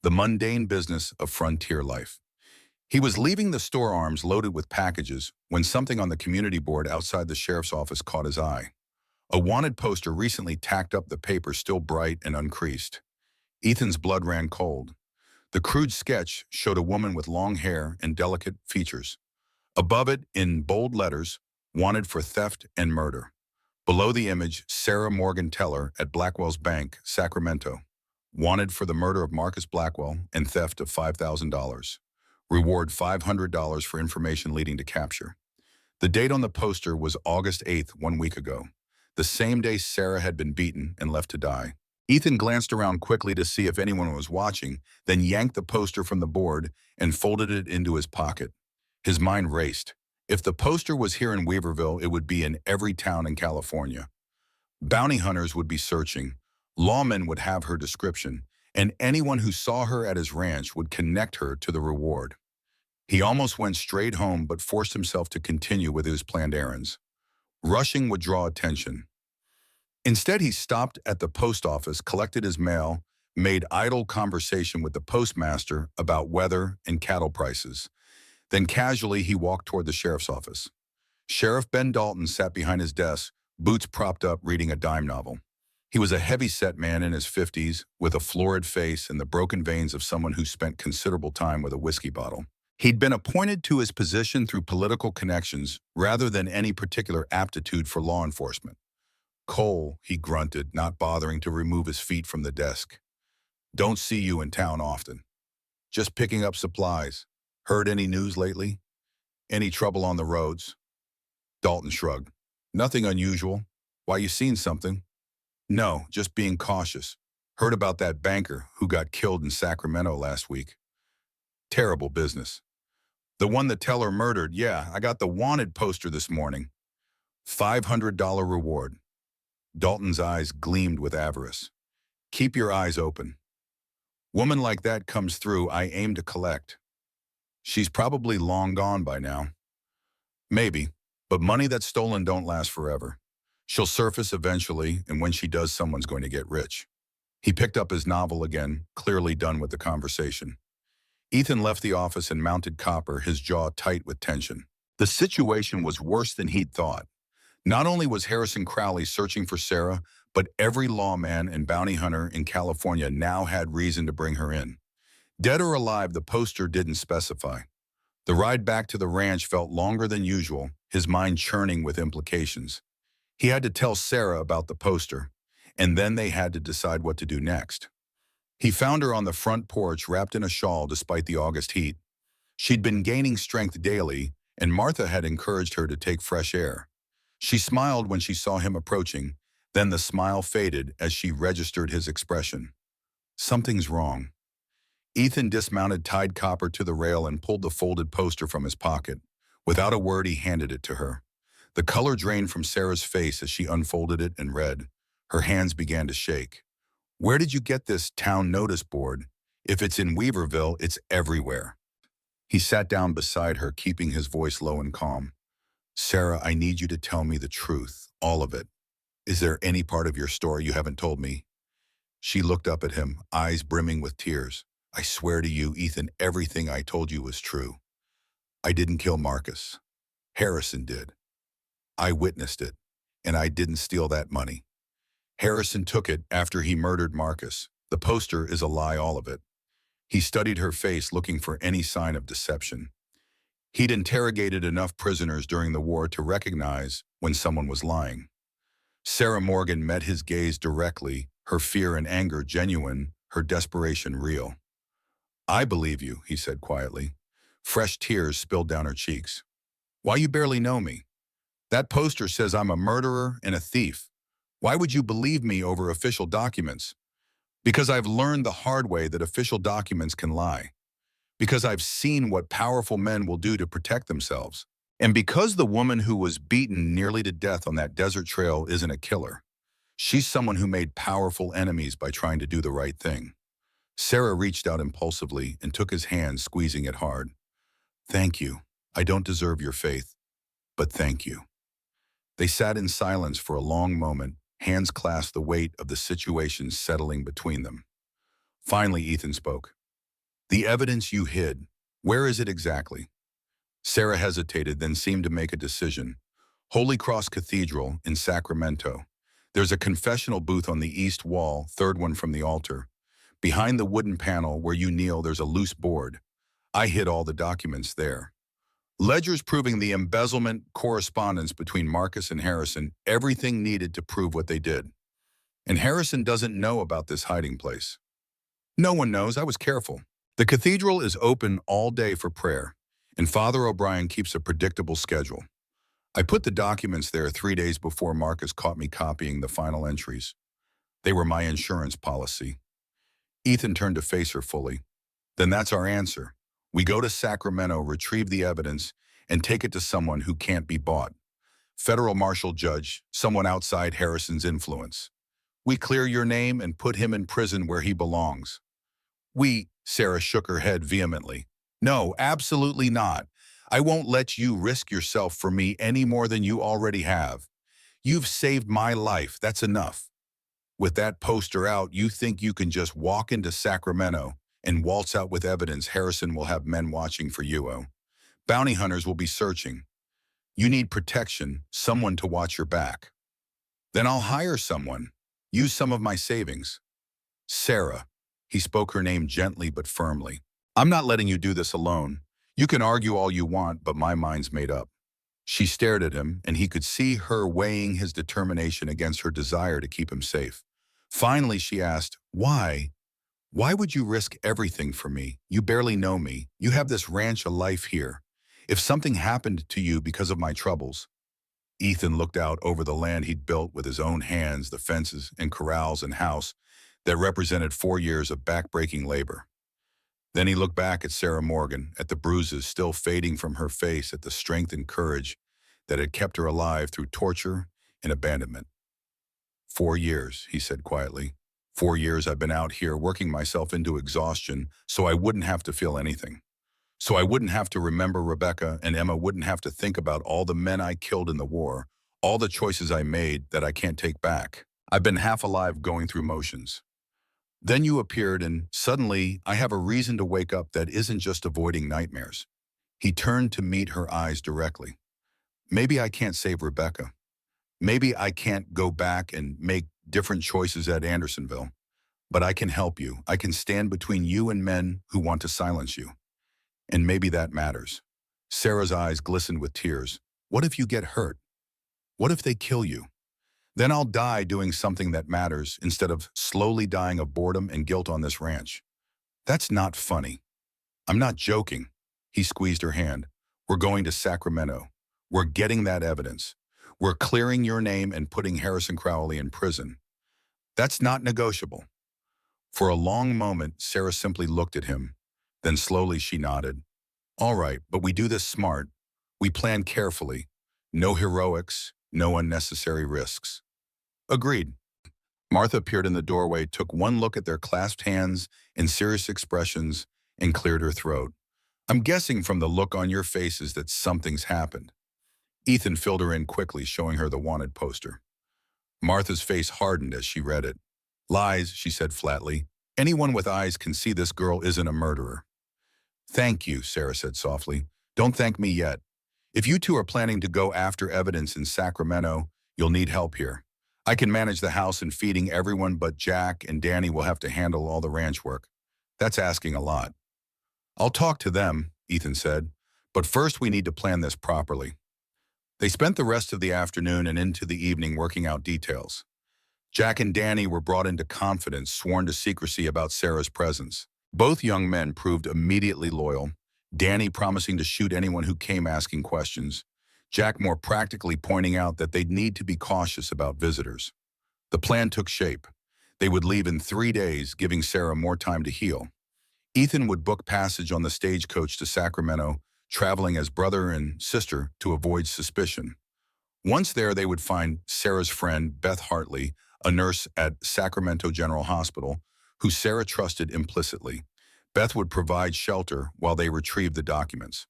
[SPEAKER 1] The mundane business of frontier life. He was leaving the store arms loaded with packages when something on the community board outside the sheriff's office caught his eye. A wanted poster recently tacked up, the paper still bright and uncreased. Ethan's blood ran cold. The crude sketch showed a woman with long hair and delicate features. Above it, in bold letters, wanted for theft and murder. Below the image, Sarah Morgan Teller at Blackwell's Bank, Sacramento. Wanted for the murder of Marcus Blackwell and theft of $5,000. Reward $500 for information leading to capture. The date on the poster was August 8th, 1 week ago, the same day Sarah had been beaten and left to die. Ethan glanced around quickly to see if anyone was watching, then yanked the poster from the board and folded it into his pocket. His mind raced. If the poster was here in Weaverville, it would be in every town in California. Bounty hunters would be searching, lawmen would have her description, and anyone who saw her at his ranch would connect her to the reward. He almost went straight home but forced himself to continue with his planned errands. Rushing would draw attention. Instead, he stopped at the post office, collected his mail, made idle conversation with the postmaster about weather and cattle prices. Then casually he walked toward the sheriff's office. Sheriff Ben Dalton sat behind his desk, boots propped up, reading a dime novel. He was a heavy-set man in his 50s, with a florid face and the broken veins of someone who spent considerable time with a whiskey bottle. He'd been appointed to his position through political connections rather than any particular aptitude for law enforcement. "Cole," he grunted, not bothering to remove his feet from the desk. "Don't see you in town often. Just picking up supplies. Heard any news lately? Any trouble on the roads?" Dalton shrugged. "Nothing unusual. Why, you seen something?" "No, just being cautious. Heard about that banker who got killed in Sacramento last week. Terrible business. The one that Teller murdered, yeah, I got the wanted poster this morning. $500 reward." Dalton's eyes gleamed with avarice. "Keep your eyes open. Woman like that comes through, I aim to collect. She's probably long gone by now. Maybe, but money that's stolen don't last forever. She'll surface eventually, and when she does, someone's going to get rich." He picked up his novel again, clearly done with the conversation. Ethan left the office and mounted copper, his jaw tight with tension. The situation was worse than he'd thought. Not only was Harrison Crowley searching for Sarah, but every lawman and bounty hunter in California now had reason to bring her in. Dead or alive, the poster didn't specify. The ride back to the ranch felt longer than usual, his mind churning with implications. He had to tell Sarah about the poster, and then they had to decide what to do next. He found her on the front porch, wrapped in a shawl despite the August heat. She'd been gaining strength daily, and Martha had encouraged her to take fresh air. She smiled when she saw him approaching, then the smile faded as she registered his expression. Something's wrong. Ethan dismounted, tied copper to the rail, and pulled the folded poster from his pocket. Without a word, he handed it to her. The color drained from Sarah's face as she unfolded it and read. Her hands began to shake. "Where did you get this town notice board? If it's in Weaverville, it's everywhere." He sat down beside her, keeping his voice low and calm. Sarah, I need you to tell me the truth, all of it. Is there any part of your story you haven't told me? She looked up at him, eyes brimming with tears. I swear to you, Ethan, everything I told you was true. I didn't kill Marcus. Harrison did. I witnessed it, and I didn't steal that money. Harrison took it after he murdered Marcus. The poster is a lie, all of it. He studied her face looking for any sign of deception. He'd interrogated enough prisoners during the war to recognize when someone was lying. Sarah Morgan met his gaze directly, her fear and anger genuine, her desperation real. I believe you, he said quietly. Fresh tears spilled down her cheeks. Why, you barely know me. That poster says I'm a murderer and a thief. Why would you believe me over official documents? Because I've learned the hard way that official documents can lie. Because I've seen what powerful men will do to protect themselves. And because the woman who was beaten nearly to death on that desert trail isn't a killer. She's someone who made powerful enemies by trying to do the right thing. Sarah reached out impulsively and took his hand, squeezing it hard. Thank you. I don't deserve your faith, but thank you. They sat in silence for a long moment, hands clasped, the weight of the situation settling between them. Finally, Ethan spoke. The evidence you hid, where is it exactly? Sarah hesitated, then seemed to make a decision. Holy Cross Cathedral in Sacramento. There's a confessional booth on the east wall, third one from the altar. Behind the wooden panel where you kneel, there's a loose board. I hid all the documents there. Ledgers proving the embezzlement, correspondence between Marcus and Harrison, everything needed to prove what they did. And Harrison doesn't know about this hiding place. No one knows. I was careful. The cathedral is open all day for prayer, and Father O'Brien keeps a predictable schedule. I put the documents there 3 days before Marcus caught me copying the final entries. They were my insurance policy. Ethan turned to face her fully. Then that's our answer. We go to Sacramento, retrieve the evidence, and take it to someone who can't be bought. Federal marshal judge, someone outside Harrison's influence. We clear your name and put him in prison where he belongs. Sarah shook her head vehemently. No, absolutely not. I won't let you risk yourself for me any more than you already have. You've saved my life, that's enough. With that poster out, you think you can just walk into Sacramento and waltz out with evidence. Harrison will have men watching for you, oh. Bounty hunters will be searching. You need protection, someone to watch your back. Then I'll hire someone. Use some of my savings. Sarah. He spoke her name gently but firmly. I'm not letting you do this alone. You can argue all you want, but my mind's made up. She stared at him, and he could see her weighing his determination against her desire to keep him safe. Finally, she asked, Why? Why would you risk everything for me? You barely know me. You have this ranch of life here. If something happened to you because of my troubles. Ethan looked out over the land he'd built with his own hands, the fences and corrals and house that represented 4 years of back-breaking labor. Then he looked back at Sarah Morgan, at the bruises still fading from her face, at the strength and courage that had kept her alive through torture and abandonment. 4 years, he said quietly. 4 years I've been out here working myself into exhaustion so I wouldn't have to feel anything. So I wouldn't have to remember Rebecca, and Emma wouldn't have to think about all the men I killed in the war, all the choices I made that I can't take back. I've been half alive going through motions. Then you appeared, and suddenly I have a reason to wake up that isn't just avoiding nightmares. He turned to meet her eyes directly. Maybe I can't save Rebecca. Maybe I can't go back and make different choices at Andersonville. But I can help you. I can stand between you and men who want to silence you. And maybe that matters. Sarah's eyes glistened with tears. What if you get hurt? What if they kill you? Then I'll die doing something that matters instead of slowly dying of boredom and guilt on this ranch. That's not funny. I'm not joking. He squeezed her hand. We're going to Sacramento. We're getting that evidence. We're clearing your name and putting Harrison Crowley in prison. That's not negotiable. For a long moment, Sarah simply looked at him. Then slowly she nodded. All right, but we do this smart. We plan carefully. No heroics, no unnecessary risks. Agreed. Martha appeared in the doorway, took one look at their clasped hands and serious expressions, and cleared her throat. I'm guessing from the look on your faces that something's happened. Ethan filled her in quickly, showing her the wanted poster. Martha's face hardened as she read it. Lies, she said flatly. Anyone with eyes can see this girl isn't a murderer. Thank you, Sarah said softly. Don't thank me yet. If you two are planning to go after evidence in Sacramento, you'll need help here. I can manage the house and feeding everyone, but Jack and Danny will have to handle all the ranch work. That's asking a lot. I'll talk to them, Ethan said, but first we need to plan this properly. They spent the rest of the afternoon and into the evening working out details. Jack and Danny were brought into confidence, sworn to secrecy about Sarah's presence. Both young men proved immediately loyal, Danny promising to shoot anyone who came asking questions, Jack more practically pointing out that they'd need to be cautious about visitors. The plan took shape. They would leave in 3 days, giving Sarah more time to heal. Ethan would book passage on the stagecoach to Sacramento, traveling as brother and sister to avoid suspicion. Once there, they would find Sarah's friend, Beth Hartley, a nurse at Sacramento General Hospital, who Sarah trusted implicitly. Beth would provide shelter while they retrieved the documents.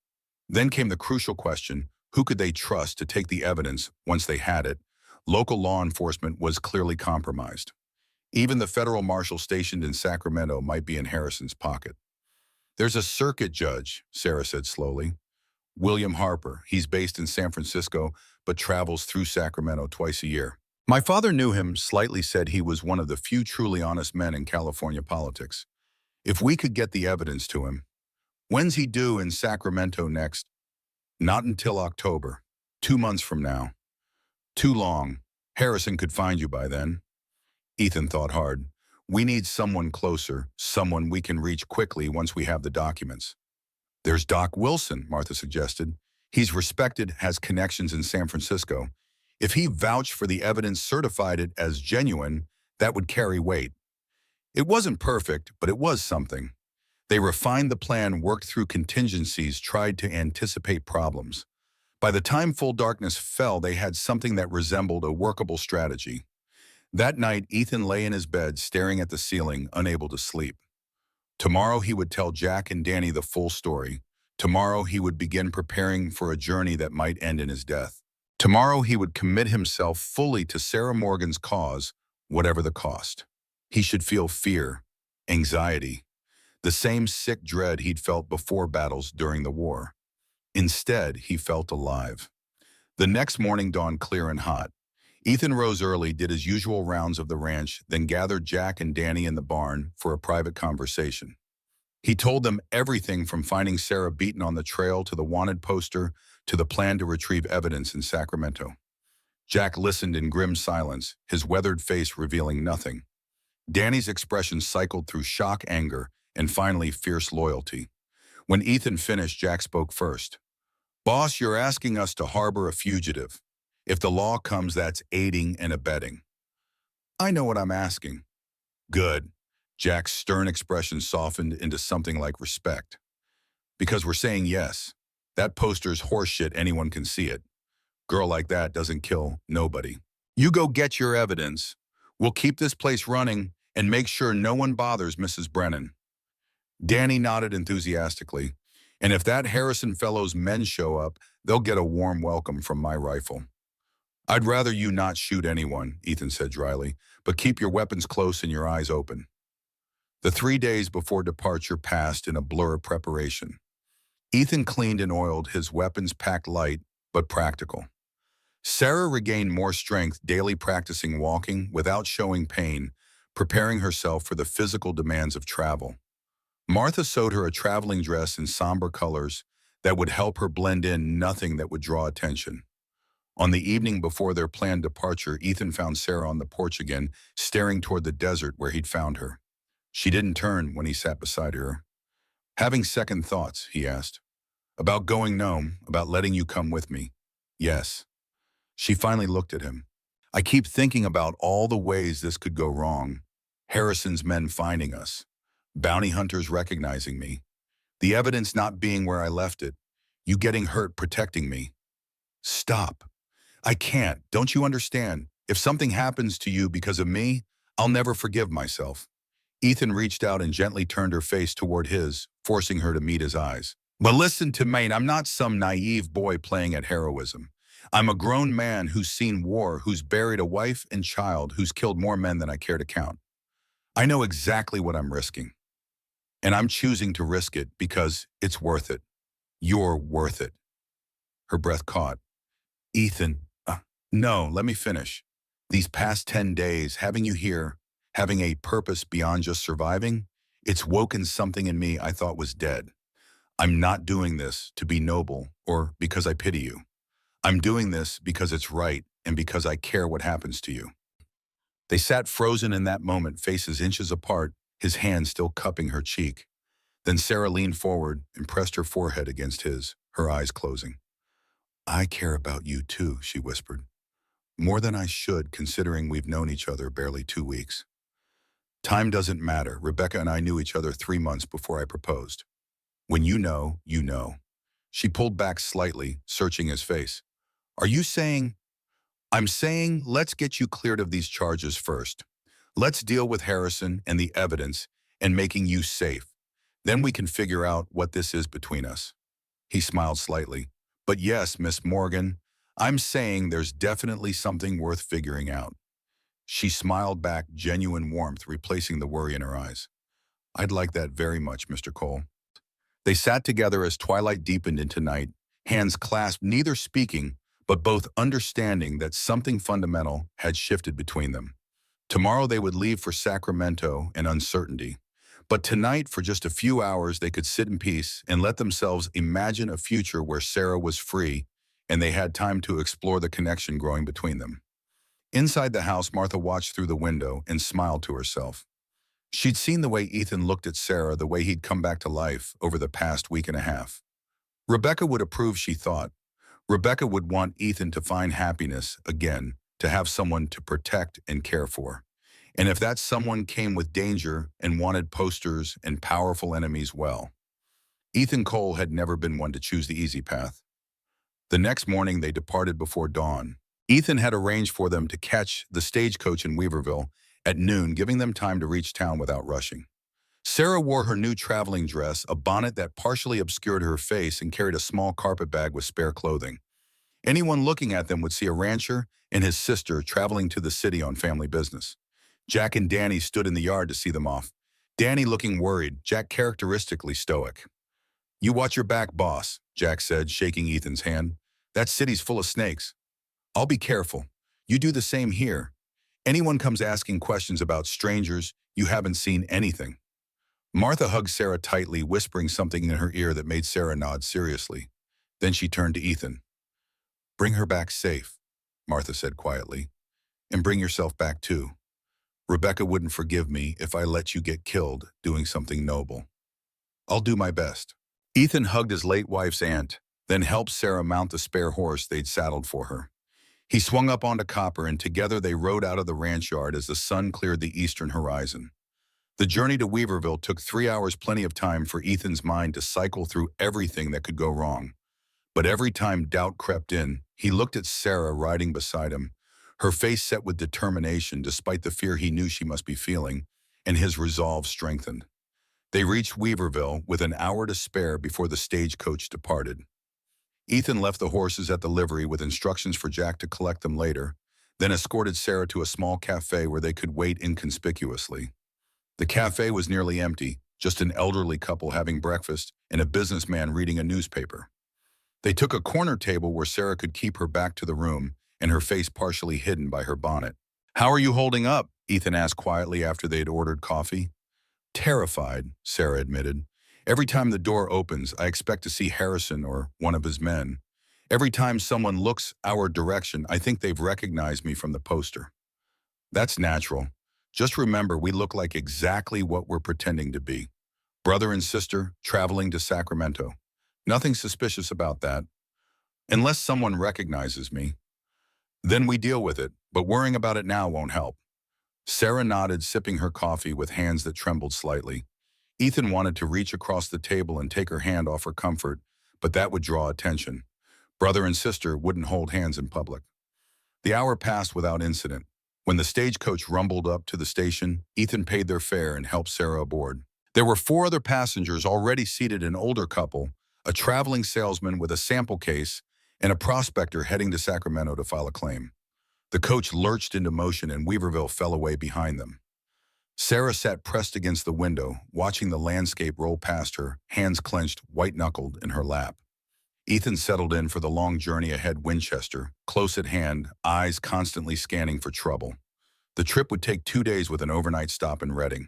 [SPEAKER 1] Then came the crucial question, who could they trust to take the evidence once they had it? Local law enforcement was clearly compromised. Even the federal marshal stationed in Sacramento might be in Harrison's pocket. There's a circuit judge, Sarah said slowly. William Harper. He's based in San Francisco, but travels through Sacramento twice a year. My father knew him, slightly said he was one of the few truly honest men in California politics. If we could get the evidence to him. When's he due in Sacramento next? Not until October. 2 months from now. Too long. Harrison could find you by then. Ethan thought hard. We need someone closer, someone we can reach quickly once we have the documents. There's Doc Wilson, Martha suggested. He's respected, has connections in San Francisco. If he vouched for the evidence, certified it as genuine, that would carry weight. It wasn't perfect, but it was something. They refined the plan, worked through contingencies, tried to anticipate problems. By the time full darkness fell, they had something that resembled a workable strategy. That night, Ethan lay in his bed, staring at the ceiling, unable to sleep. Tomorrow he would tell Jack and Danny the full story. Tomorrow he would begin preparing for a journey that might end in his death. Tomorrow he would commit himself fully to Sarah Morgan's cause, whatever the cost. He should feel fear, anxiety, the same sick dread he'd felt before battles during the war. Instead, he felt alive. The next morning dawned clear and hot. Ethan rose early, did his usual rounds of the ranch, then gathered Jack and Danny in the barn for a private conversation. He told them everything from finding Sarah beaten on the trail to the wanted poster to the plan to retrieve evidence in Sacramento. Jack listened in grim silence, his weathered face revealing nothing. Danny's expression cycled through shock, anger, and finally fierce loyalty. When Ethan finished, Jack spoke first. Boss, you're asking us to harbor a fugitive. If the law comes, that's aiding and abetting. I know what I'm asking. Good. Jack's stern expression softened into something like respect. Because we're saying yes. That poster's horseshit, anyone can see it. Girl like that doesn't kill nobody. You go get your evidence. We'll keep this place running and make sure no one bothers Mrs. Brennan. Danny nodded enthusiastically. And if that Harrison fellow's men show up, they'll get a warm welcome from my rifle. I'd rather you not shoot anyone, Ethan said dryly, but keep your weapons close and your eyes open. The 3 days before departure passed in a blur of preparation. Ethan cleaned and oiled, his weapons packed light but practical. Sarah regained more strength, daily practicing walking without showing pain, preparing herself for the physical demands of travel. Martha sewed her a traveling dress in somber colors that would help her blend in, nothing that would draw attention. On the evening before their planned departure, Ethan found Sarah on the porch again, staring toward the desert where he'd found her. She didn't turn when he sat beside her. Having second thoughts, he asked. About going home, about letting you come with me. Yes. She finally looked at him. I keep thinking about all the ways this could go wrong. Harrison's men finding us. Bounty hunters recognizing me. The evidence not being where I left it. You getting hurt protecting me. Stop. I can't. Don't you understand? If something happens to you because of me, I'll never forgive myself. Ethan reached out and gently turned her face toward his, forcing her to meet his eyes. But listen to me, I'm not some naive boy playing at heroism. I'm a grown man who's seen war, who's buried a wife and child, who's killed more men than I care to count. I know exactly what I'm risking, and I'm choosing to risk it because it's worth it. You're worth it. Her breath caught. Ethan, no, let me finish. These past 10 days, having you here, having a purpose beyond just surviving, it's woken something in me I thought was dead. I'm not doing this to be noble or because I pity you. I'm doing this because it's right and because I care what happens to you. They sat frozen in that moment, faces inches apart, his hand still cupping her cheek. Then Sarah leaned forward and pressed her forehead against his, her eyes closing. I care about you too, she whispered. More than I should, considering we've known each other barely 2 weeks. Time doesn't matter. Rebecca and I knew each other 3 months before I proposed. When you know, you know. She pulled back slightly, searching his face. Are you saying? I'm saying let's get you cleared of these charges first. Let's deal with Harrison and the evidence and making you safe. Then we can figure out what this is between us. He smiled slightly. But yes, Miss Morgan, I'm saying there's definitely something worth figuring out. She smiled back, genuine warmth replacing the worry in her eyes. I'd like that very much, Mr. Cole. They sat together as twilight deepened into night, hands clasped, neither speaking, but both understanding that something fundamental had shifted between them. Tomorrow they would leave for Sacramento and uncertainty. But tonight, for just a few hours, they could sit in peace and let themselves imagine a future where Sarah was free and they had time to explore the connection growing between them. Inside the house, Martha watched through the window and smiled to herself. She'd seen the way Ethan looked at Sarah, the way he'd come back to life over the past week and a half. Rebecca would approve, she thought. Rebecca would want Ethan to find happiness again, to have someone to protect and care for. And if that someone came with danger and wanted posters and powerful enemies, well, Ethan Cole had never been one to choose the easy path. The next morning they departed before dawn. Ethan had arranged for them to catch the stagecoach in Weaverville at noon, giving them time to reach town without rushing. Sarah wore her new traveling dress, a bonnet that partially obscured her face, and carried a small carpet bag with spare clothing. Anyone looking at them would see a rancher and his sister traveling to the city on family business. Jack and Danny stood in the yard to see them off. Danny looking worried, Jack characteristically stoic. You watch your back, boss, Jack said, shaking Ethan's hand. That city's full of snakes. I'll be careful. You do the same here. Anyone comes asking questions about strangers, you haven't seen anything. Martha hugged Sarah tightly, whispering something in her ear that made Sarah nod seriously. Then she turned to Ethan. Bring her back safe, Martha said quietly. And bring yourself back too. Rebecca wouldn't forgive me if I let you get killed doing something noble. I'll do my best. Ethan hugged his late wife's aunt, then helped Sarah mount the spare horse they'd saddled for her. He swung up onto Copper, and together they rode out of the ranch yard as the sun cleared the eastern horizon. The journey to Weaverville took 3 hours, plenty of time for Ethan's mind to cycle through everything that could go wrong. But every time doubt crept in, he looked at Sarah riding beside him, her face set with determination despite the fear he knew she must be feeling, and his resolve strengthened. They reached Weaverville with an hour to spare before the stagecoach departed. Ethan left the horses at the livery with instructions for Jack to collect them later, then escorted Sarah to a small cafe where they could wait inconspicuously. The cafe was nearly empty, just an elderly couple having breakfast and a businessman reading a newspaper. They took a corner table where Sarah could keep her back to the room and her face partially hidden by her bonnet. How are you holding up? Ethan asked quietly after they had ordered coffee. Terrified, Sarah admitted. Every time the door opens, I expect to see Harrison or one of his men. Every time someone looks our direction, I think they've recognized me from the poster. That's natural. Just remember, we look like exactly what we're pretending to be. Brother and sister traveling to Sacramento. Nothing suspicious about that. Unless someone recognizes me. Then we deal with it, but worrying about it now won't help. Sarah nodded, sipping her coffee with hands that trembled slightly. Ethan wanted to reach across the table and take her hand off her comfort, but that would draw attention. Brother and sister wouldn't hold hands in public. The hour passed without incident. When the stagecoach rumbled up to the station, Ethan paid their fare and helped Sarah aboard. There were 4 other passengers already seated, an older couple, a traveling salesman with a sample case, and a prospector heading to Sacramento to file a claim. The coach lurched into motion and Weaverville fell away behind them. Sarah sat pressed against the window, watching the landscape roll past her, hands clenched, white-knuckled in her lap. Ethan settled in for the long journey ahead, Winchester, close at hand, eyes constantly scanning for trouble. The trip would take 2 days with an overnight stop in Reading.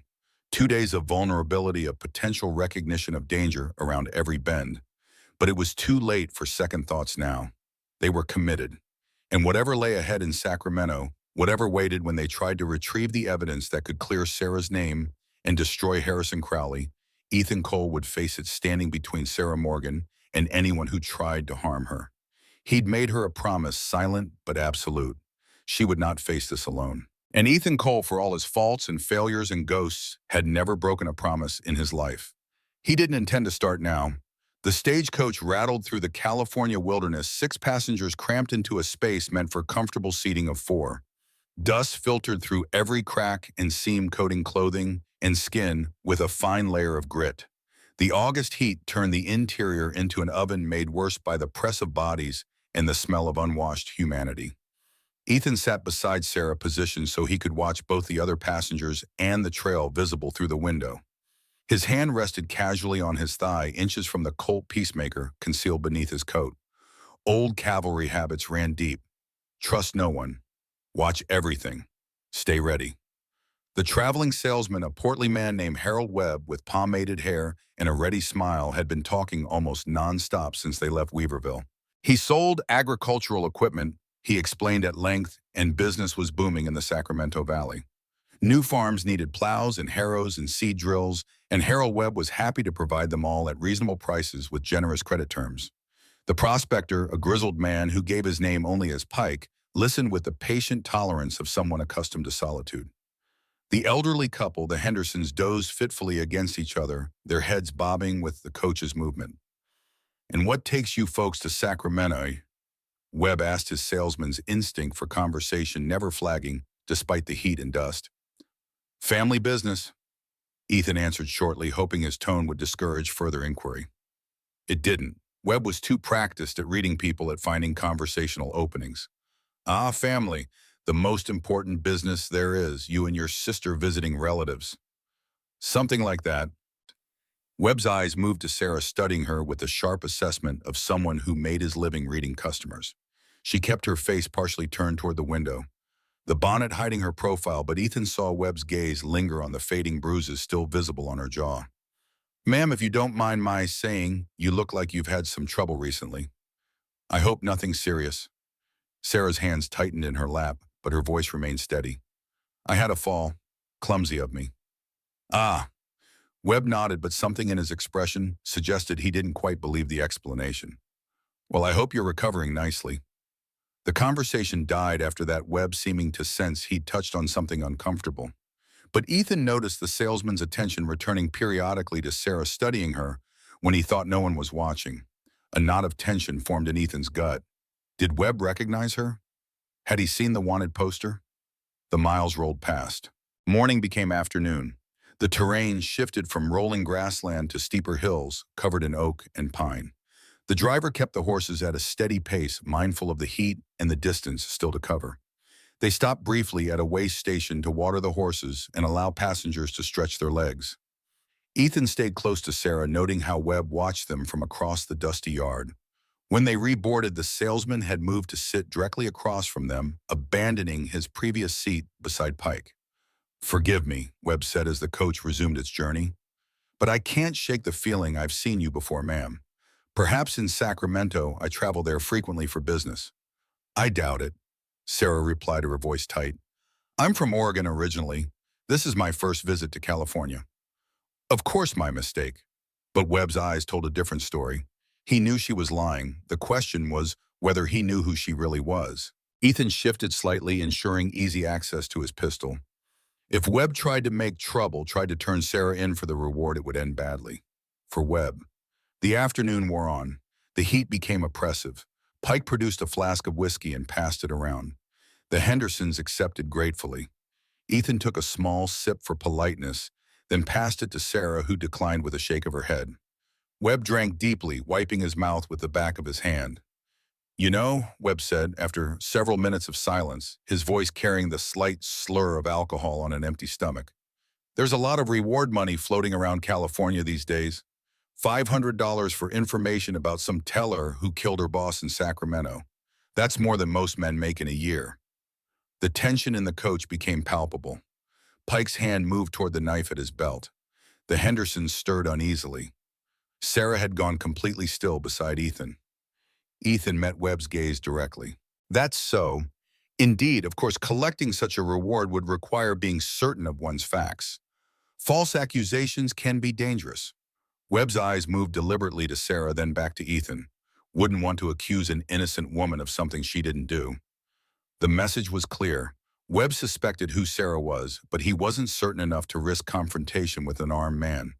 [SPEAKER 1] 2 days of vulnerability, of potential recognition of danger around every bend. But it was too late for second thoughts now. They were committed. And whatever lay ahead in Sacramento, whatever waited when they tried to retrieve the evidence that could clear Sarah's name and destroy Harrison Crowley, Ethan Cole would face it standing between Sarah Morgan and anyone who tried to harm her. He'd made her a promise, silent but absolute. She would not face this alone. And Ethan Cole, for all his faults and failures and ghosts, had never broken a promise in his life. He didn't intend to start now. The stagecoach rattled through the California wilderness, 6 passengers cramped into a space meant for comfortable seating of 4. Dust filtered through every crack and seam, coating clothing and skin with a fine layer of grit. The August heat turned the interior into an oven made worse by the press of bodies and the smell of unwashed humanity. Ethan sat beside Sarah, positioned so he could watch both the other passengers and the trail visible through the window. His hand rested casually on his thigh, inches from the Colt Peacemaker concealed beneath his coat. Old cavalry habits ran deep. Trust no one. Watch everything. Stay ready. The traveling salesman, a portly man named Harold Webb with pomaded hair and a ready smile, had been talking almost nonstop since they left Weaverville. He sold agricultural equipment, he explained at length, and business was booming in the Sacramento Valley. New farms needed plows and harrows and seed drills, and Harold Webb was happy to provide them all at reasonable prices with generous credit terms. The prospector, a grizzled man who gave his name only as Pike, listened with the patient tolerance of someone accustomed to solitude. The elderly couple, the Hendersons, dozed fitfully against each other, their heads bobbing with the coach's movement. "And what takes you folks to Sacramento?" Webb asked, his salesman's instinct for conversation never flagging despite the heat and dust. "Family business," Ethan answered shortly, hoping his tone would discourage further inquiry. It didn't. Webb was too practiced at reading people, at finding conversational openings. "Ah, family. The most important business there is, you and your sister visiting relatives." Something like that. Webb's eyes moved to Sarah, studying her with the sharp assessment of someone who made his living reading customers. She kept her face partially turned toward the window, the bonnet hiding her profile, but Ethan saw Webb's gaze linger on the fading bruises still visible on her jaw. "Ma'am, if you don't mind my saying, you look like you've had some trouble recently." "I hope nothing serious." Sarah's hands tightened in her lap, but her voice remained steady. "I had a fall. Clumsy of me." "Ah." Webb nodded, but something in his expression suggested he didn't quite believe the explanation. "Well, I hope you're recovering nicely." The conversation died after that, Webb seeming to sense he'd touched on something uncomfortable. But Ethan noticed the salesman's attention returning periodically to Sarah, studying her when he thought no one was watching. A knot of tension formed in Ethan's gut. Did Webb recognize her? Had he seen the wanted poster? The miles rolled past. Morning became afternoon. The terrain shifted from rolling grassland to steeper hills covered in oak and pine. The driver kept the horses at a steady pace, mindful of the heat and the distance still to cover. They stopped briefly at a way station to water the horses and allow passengers to stretch their legs. Ethan stayed close to Sarah, noting how Webb watched them from across the dusty yard. When they reboarded, the salesman had moved to sit directly across from them, abandoning his previous seat beside Pike. "Forgive me," Webb said as the coach resumed its journey, "but I can't shake the feeling I've seen you before, ma'am. Perhaps in Sacramento, I travel there frequently for business." "I doubt it," Sarah replied, her voice tight. "I'm from Oregon originally. This is my first visit to California." "Of course, my mistake." But Webb's eyes told a different story. He knew she was lying. The question was whether he knew who she really was. Ethan shifted slightly, ensuring easy access to his pistol. If Webb tried to make trouble, tried to turn Sarah in for the reward, it would end badly. For Webb. The afternoon wore on. The heat became oppressive. Pike produced a flask of whiskey and passed it around. The Hendersons accepted gratefully. Ethan took a small sip for politeness, then passed it to Sarah, who declined with a shake of her head. Webb drank deeply, wiping his mouth with the back of his hand. You know, Webb said, after several minutes of silence, his voice carrying the slight slur of alcohol on an empty stomach. There's a lot of reward money floating around California these days. $500 for information about some teller who killed her boss in Sacramento. That's more than most men make in a year. The tension in the coach became palpable. Pike's hand moved toward the knife at his belt. The Hendersons stirred uneasily. Sarah had gone completely still beside Ethan. Ethan met Webb's gaze directly. That's so. Indeed, of course, collecting such a reward would require being certain of one's facts. False accusations can be dangerous. Webb's eyes moved deliberately to Sarah, then back to Ethan. Wouldn't want to accuse an innocent woman of something she didn't do. The message was clear. Webb suspected who Sarah was, but he wasn't certain enough to risk confrontation with an armed man.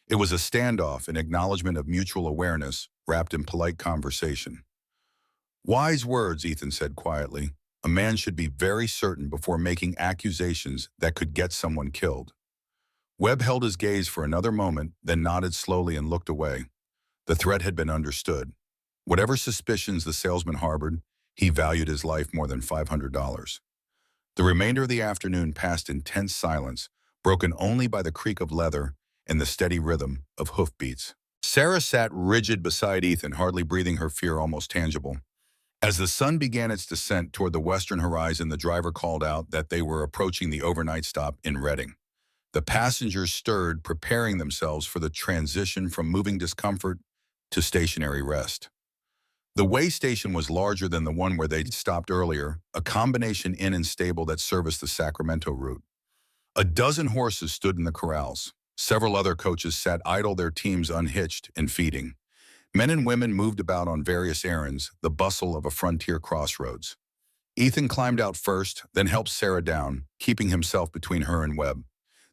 [SPEAKER 1] It was a standoff, an acknowledgement of mutual awareness, wrapped in polite conversation. Wise words, Ethan said quietly. A man should be very certain before making accusations that could get someone killed. Webb held his gaze for another moment, then nodded slowly and looked away. The threat had been understood. Whatever suspicions the salesman harbored, he valued his life more than $500. The remainder of the afternoon passed in tense silence, broken only by the creak of leather and the steady rhythm of hoofbeats. Sarah sat rigid beside Ethan, hardly breathing, her fear almost tangible. As the sun began its descent toward the western horizon, the driver called out that they were approaching the overnight stop in Redding. The passengers stirred, preparing themselves for the transition from moving discomfort to stationary rest. The way station was larger than the one where they'd stopped earlier, a combination inn and stable that serviced the Sacramento route. A dozen horses stood in the corrals. Several other coaches sat idle, their teams unhitched and feeding. Men and women moved about on various errands, the bustle of a frontier crossroads. Ethan climbed out first, then helped Sarah down, keeping himself between her and Webb.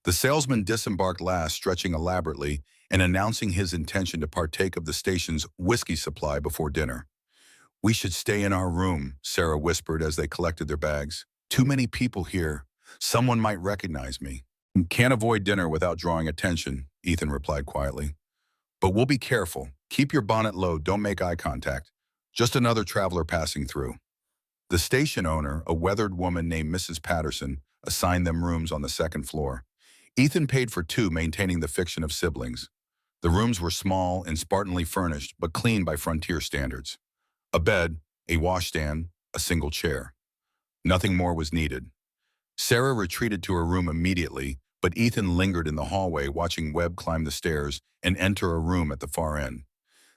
[SPEAKER 1] The salesman disembarked last, stretching elaborately and announcing his intention to partake of the station's whiskey supply before dinner. "We should stay in our room," Sarah whispered as they collected their bags. "Too many people here. Someone might recognize me." "Can't avoid dinner without drawing attention," Ethan replied quietly. "But we'll be careful. Keep your bonnet low, don't make eye contact. Just another traveler passing through." The station owner, a weathered woman named Mrs. Patterson, assigned them rooms on the second floor. Ethan paid for two, maintaining the fiction of siblings. The rooms were small and spartanly furnished, but clean by frontier standards. A bed, a washstand, a single chair. Nothing more was needed. Sarah retreated to her room immediately, but Ethan lingered in the hallway, watching Webb climb the stairs and enter a room at the far end.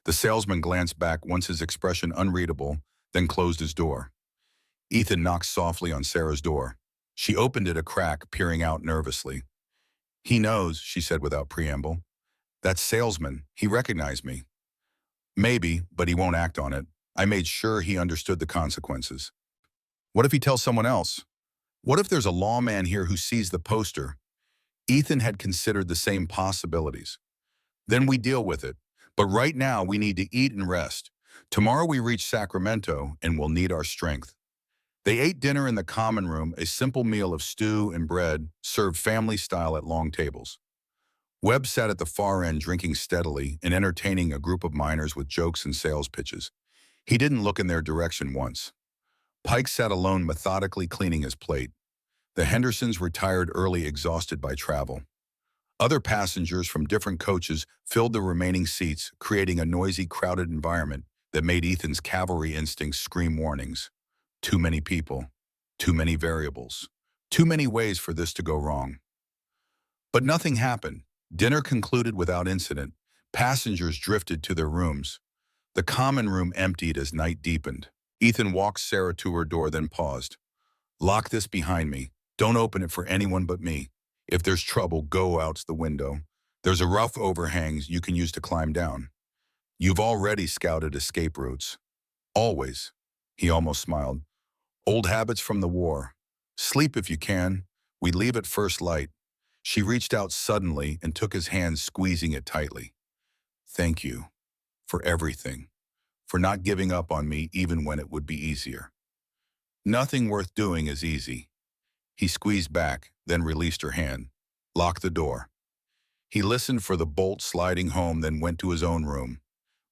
[SPEAKER 1] The salesman glanced back, once his expression unreadable, then closed his door. Ethan knocked softly on Sarah's door. She opened it a crack, peering out nervously. "He knows," she said without preamble. "That salesman, he recognized me." "Maybe, but he won't act on it. I made sure he understood the consequences." "What if he tells someone else? What if there's a lawman here who sees the poster?" Ethan had considered the same possibilities. "Then we deal with it. But right now we need to eat and rest. Tomorrow we reach Sacramento and we'll need our strength." They ate dinner in the common room, a simple meal of stew and bread, served family style at long tables. Webb sat at the far end, drinking steadily and entertaining a group of miners with jokes and sales pitches. He didn't look in their direction once. Pike sat alone, methodically cleaning his plate. The Hendersons retired early, exhausted by travel. Other passengers from different coaches filled the remaining seats, creating a noisy, crowded environment that made Ethan's cavalry instincts scream warnings. Too many people, too many variables, too many ways for this to go wrong. But nothing happened. Dinner concluded without incident. Passengers drifted to their rooms. The common room emptied as night deepened. Ethan walked Sarah to her door, then paused. "Lock this behind me. Don't open it for anyone but me. If there's trouble, go out the window. There's a rough overhang you can use to climb down. You've already scouted escape routes." "Always." He almost smiled. "Old habits from the war. Sleep if you can. We leave at first light." She reached out suddenly and took his hand, squeezing it tightly. "Thank you. For everything. For not giving up on me even when it would be easier." "Nothing worth doing is easy." He squeezed back, then released her hand. "Lock the door." He listened for the bolt sliding home, then went to his own room.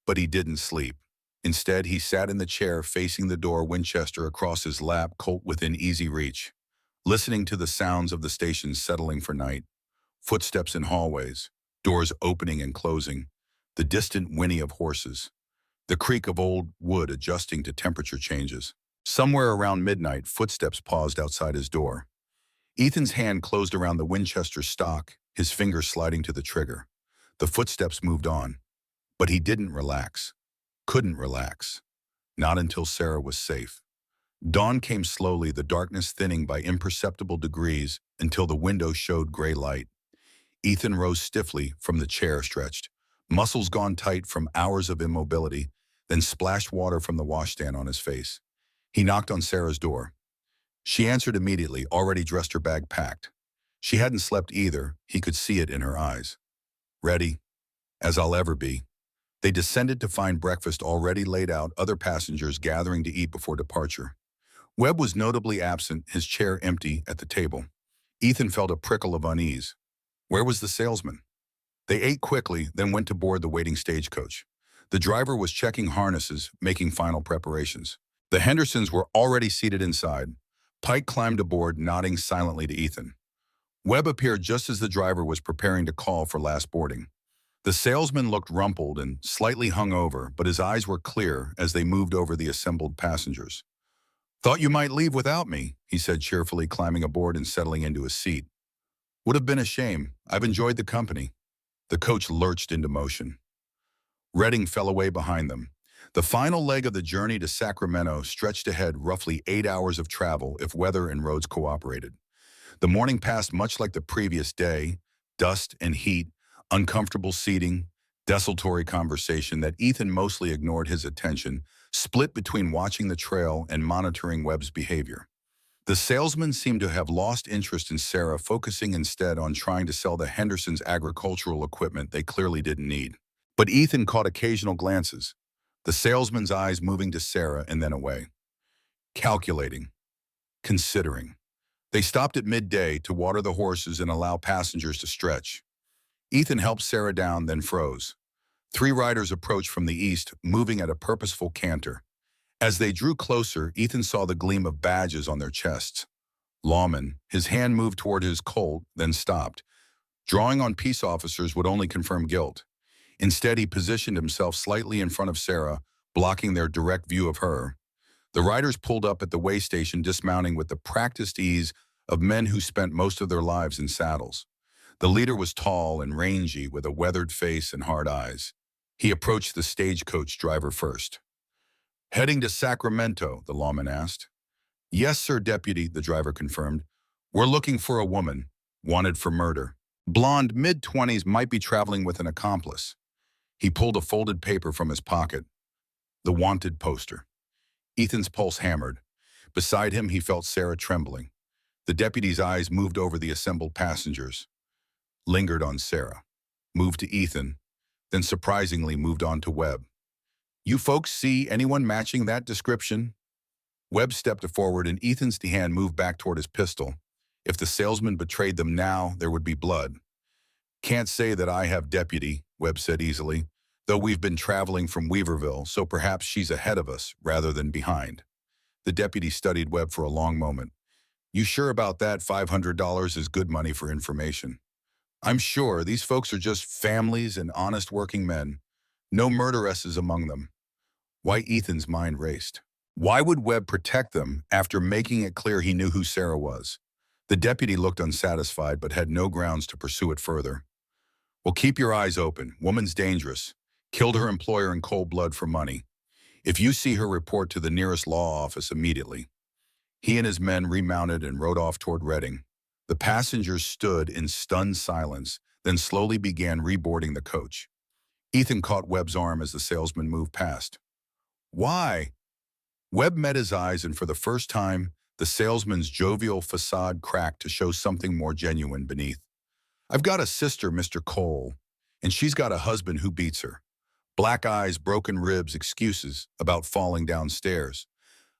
[SPEAKER 1] But he didn't sleep. Instead, he sat in the chair facing the door, Winchester across his lap, Colt within easy reach, listening to the sounds of the station settling for night, footsteps in hallways, doors opening and closing, the distant whinny of horses, the creak of old wood adjusting to temperature changes. Somewhere around midnight, footsteps paused outside his door. Ethan's hand closed around the Winchester stock, his fingers sliding to the trigger. The footsteps moved on, but he didn't relax. Couldn't relax. Not until Sarah was safe. Dawn came slowly, the darkness thinning by imperceptible degrees until the window showed gray light. Ethan rose stiffly from the chair, stretched, muscles gone tight from hours of immobility, then splashed water from the washstand on his face. He knocked on Sarah's door. She answered immediately, already dressed, her bag packed. She hadn't slept either, he could see it in her eyes. Ready, as I'll ever be. They descended to find breakfast already laid out, other passengers gathering to eat before departure. Webb was notably absent, his chair empty at the table. Ethan felt a prickle of unease. Where was the salesman? They ate quickly, then went to board the waiting stagecoach. The driver was checking harnesses, making final preparations. The Hendersons were already seated inside. Pike climbed aboard, nodding silently to Ethan. Webb appeared just as the driver was preparing to call for last boarding. The salesman looked rumpled and slightly hungover, but his eyes were clear as they moved over the assembled passengers. "Thought you might leave without me," he said cheerfully, climbing aboard and settling into his seat. "Would have been a shame. I've enjoyed the company." The coach lurched into motion. Reading fell away behind them. The final leg of the journey to Sacramento stretched ahead, roughly 8 hours of travel if weather and roads cooperated. The morning passed much like the previous day, dust and heat, uncomfortable seating, desultory conversation that Ethan mostly ignored his attention, split between watching the trail and monitoring Webb's behavior. The salesman seemed to have lost interest in Sarah, focusing instead on trying to sell the Hendersons' agricultural equipment they clearly didn't need. But Ethan caught occasional glances, the salesman's eyes moving to Sarah and then away. Calculating. Considering. They stopped at midday to water the horses and allow passengers to stretch. Ethan helped Sarah down, then froze. 3 riders approached from the east, moving at a purposeful canter. As they drew closer, Ethan saw the gleam of badges on their chests. Lawmen. His hand moved toward his Colt, then stopped. Drawing on peace officers would only confirm guilt. Instead, he positioned himself slightly in front of Sarah, blocking their direct view of her. The riders pulled up at the way station, dismounting with the practiced ease of men who spent most of their lives in saddles. The leader was tall and rangy, with a weathered face and hard eyes. He approached the stagecoach driver first. "Heading to Sacramento?" the lawman asked. "Yes, sir, deputy," the driver confirmed. "We're looking for a woman, wanted for murder. Blonde, mid-20s, might be traveling with an accomplice." He pulled a folded paper from his pocket. The wanted poster. Ethan's pulse hammered. Beside him, he felt Sarah trembling. The deputy's eyes moved over the assembled passengers, lingered on Sarah, moved to Ethan, then surprisingly moved on to Webb. "You folks see anyone matching that description?" Webb stepped forward and Ethan's hand moved back toward his pistol. If the salesman betrayed them now, there would be blood. "Can't say that I have, deputy," Webb said easily, "though we've been traveling from Weaverville, so perhaps she's ahead of us rather than behind." The deputy studied Webb for a long moment. "You sure about that? $500 is good money for information." "I'm sure. These folks are just families and honest working men. No murderesses among them." Why Ethan's mind raced. Why would Webb protect them after making it clear he knew who Sarah was? The deputy looked unsatisfied but had no grounds to pursue it further. "Well, keep your eyes open. Woman's dangerous. Killed her employer in cold blood for money. If you see her, report to the nearest law office immediately." He and his men remounted and rode off toward Reading. The passengers stood in stunned silence, then slowly began reboarding the coach. Ethan caught Webb's arm as the salesman moved past. "Why?" Webb met his eyes, and for the first time, the salesman's jovial facade cracked to show something more genuine beneath. "I've got a sister, Mr. Cole, and she's got a husband who beats her. Black eyes, broken ribs, excuses about falling downstairs.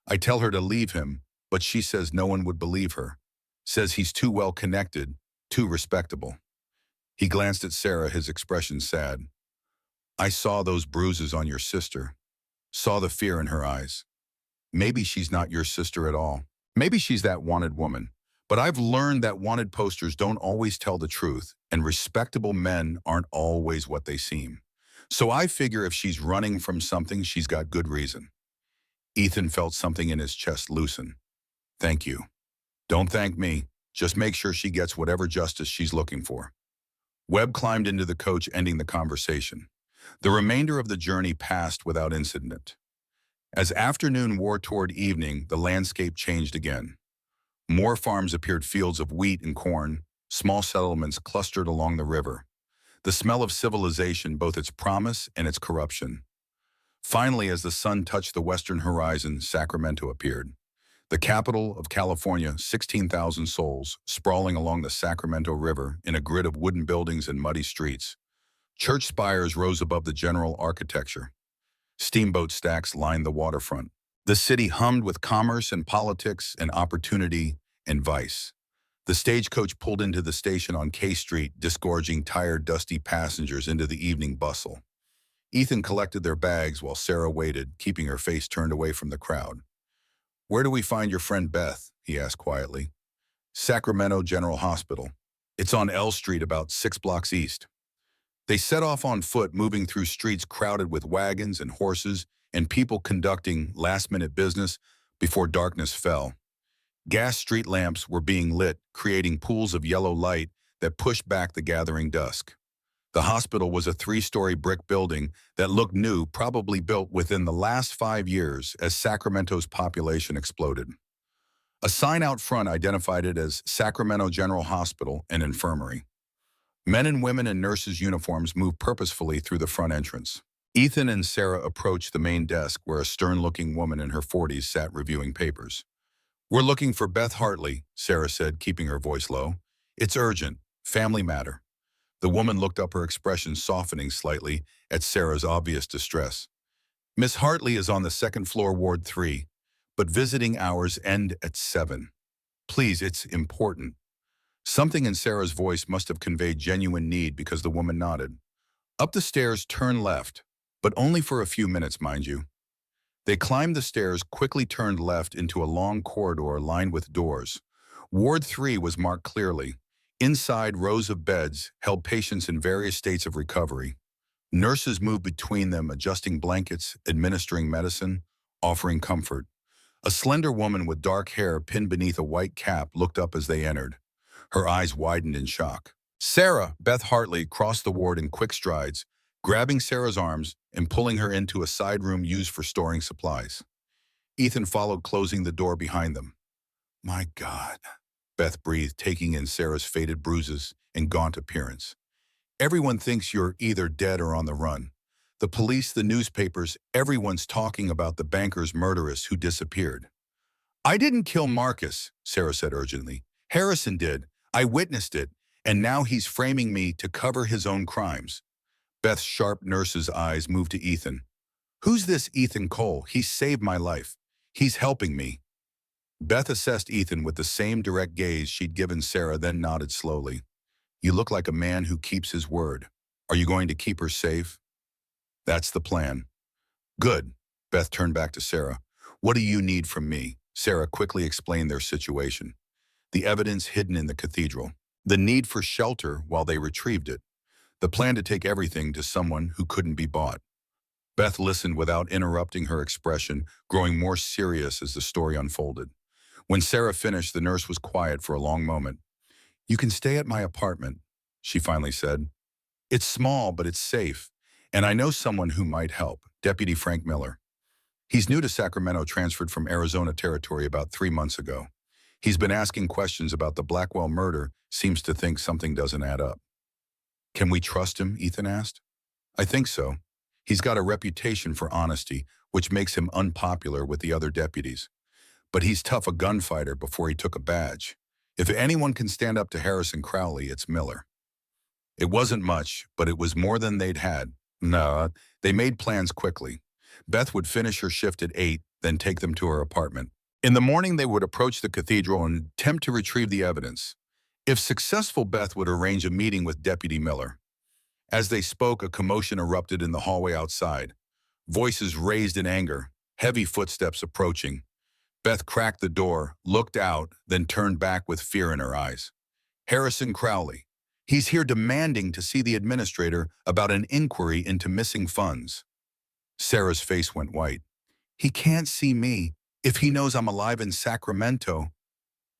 [SPEAKER 1] I tell her to leave him, but she says no one would believe her. Says he's too well connected, too respectable." He glanced at Sarah, his expression sad. "I saw those bruises on your sister. saw the fear in her eyes. Maybe she's not your sister at all. Maybe she's that wanted woman. But I've learned that wanted posters don't always tell the truth, and respectable men aren't always what they seem. So I figure if she's running from something, she's got good reason. Ethan felt something in his chest loosen. Thank you. Don't thank me. Just make sure she gets whatever justice she's looking for. Webb climbed into the coach, ending the conversation. The remainder of the journey passed without incident. As afternoon wore toward evening, the landscape changed again. More farms appeared, fields of wheat and corn, small settlements clustered along the river. The smell of civilization, both its promise and its corruption. Finally, as the sun touched the western horizon, Sacramento appeared. The capital of California, 16,000 souls, sprawling along the Sacramento River in a grid of wooden buildings and muddy streets. Church spires rose above the general architecture. Steamboat stacks lined the waterfront. The city hummed with commerce and politics and opportunity and vice. The stagecoach pulled into the station on K Street, disgorging tired, dusty passengers into the evening bustle. Ethan collected their bags while Sarah waited, keeping her face turned away from the crowd. "Where do we find your friend Beth?" he asked quietly. "Sacramento General Hospital. It's on L Street, about 6 blocks east." They set off on foot, moving through streets crowded with wagons and horses and people conducting last-minute business before darkness fell. Gas street lamps were being lit, creating pools of yellow light that pushed back the gathering dusk. The hospital was a 3-story brick building that looked new, probably built within the last 5 years as Sacramento's population exploded. A sign out front identified it as Sacramento General Hospital and Infirmary. Men and women in nurses' uniforms moved purposefully through the front entrance. Ethan and Sarah approached the main desk where a stern-looking woman in her 40s sat reviewing papers. "We're looking for Beth Hartley," Sarah said, keeping her voice low. "It's urgent. Family matter." The woman looked up, her expression softening slightly at Sarah's obvious distress. "Miss Hartley is on the second floor, Ward 3, but visiting hours end at 7. Please, it's important." Something in Sarah's voice must have conveyed genuine need because the woman nodded. "Up the stairs, turn left, but only for a few minutes, mind you." They climbed the stairs, quickly turned left into a long corridor lined with doors. Ward 3 was marked clearly. Inside, rows of beds held patients in various states of recovery. Nurses moved between them, adjusting blankets, administering medicine, offering comfort. A slender woman with dark hair pinned beneath a white cap looked up as they entered. Her eyes widened in shock. Sarah, Beth Hartley, crossed the ward in quick strides, grabbing Sarah's arms and pulling her into a side room used for storing supplies. Ethan followed, closing the door behind them. "My God," Beth breathed, taking in Sarah's faded bruises and gaunt appearance. "Everyone thinks you're either dead or on the run. The police, the newspapers, everyone's talking about the banker's murderess who disappeared." "I didn't kill Marcus," Sarah said urgently. "Harrison did. I witnessed it, and now he's framing me to cover his own crimes." Beth's sharp nurse's eyes moved to Ethan. "Who's this Ethan Cole? He saved my life. He's helping me." Beth assessed Ethan with the same direct gaze she'd given Sarah, then nodded slowly. "You look like a man who keeps his word. Are you going to keep her safe?" "That's the plan." "Good." Beth turned back to Sarah. "What do you need from me?" Sarah quickly explained their situation. The evidence hidden in the cathedral. The need for shelter while they retrieved it. The plan to take everything to someone who couldn't be bought. Beth listened without interrupting, her expression growing more serious as the story unfolded. When Sarah finished, the nurse was quiet for a long moment. "You can stay at my apartment," she finally said. "It's small, but it's safe, and I know someone who might help, Deputy Frank Miller. He's new to Sacramento, transferred from Arizona Territory about 3 months ago. He's been asking questions about the Blackwell murder, seems to think something doesn't add up." "Can we trust him?" Ethan asked. "I think so. He's got a reputation for honesty, which makes him unpopular with the other deputies. But he's tough, a gunfighter before he took a badge. If anyone can stand up to Harrison Crowley, it's Miller." It wasn't much, but it was more than they'd had. No, they made plans quickly. Beth would finish her shift at 8, then take them to her apartment. In the morning, they would approach the cathedral and attempt to retrieve the evidence. If successful, Beth would arrange a meeting with Deputy Miller. As they spoke, a commotion erupted in the hallway outside. Voices raised in anger, heavy footsteps approaching. Beth cracked the door, looked out, then turned back with fear in her eyes. Harrison Crowley. He's here demanding to see the administrator about an inquiry into missing funds. Sarah's face went white. He can't see me if he knows I'm alive in Sacramento.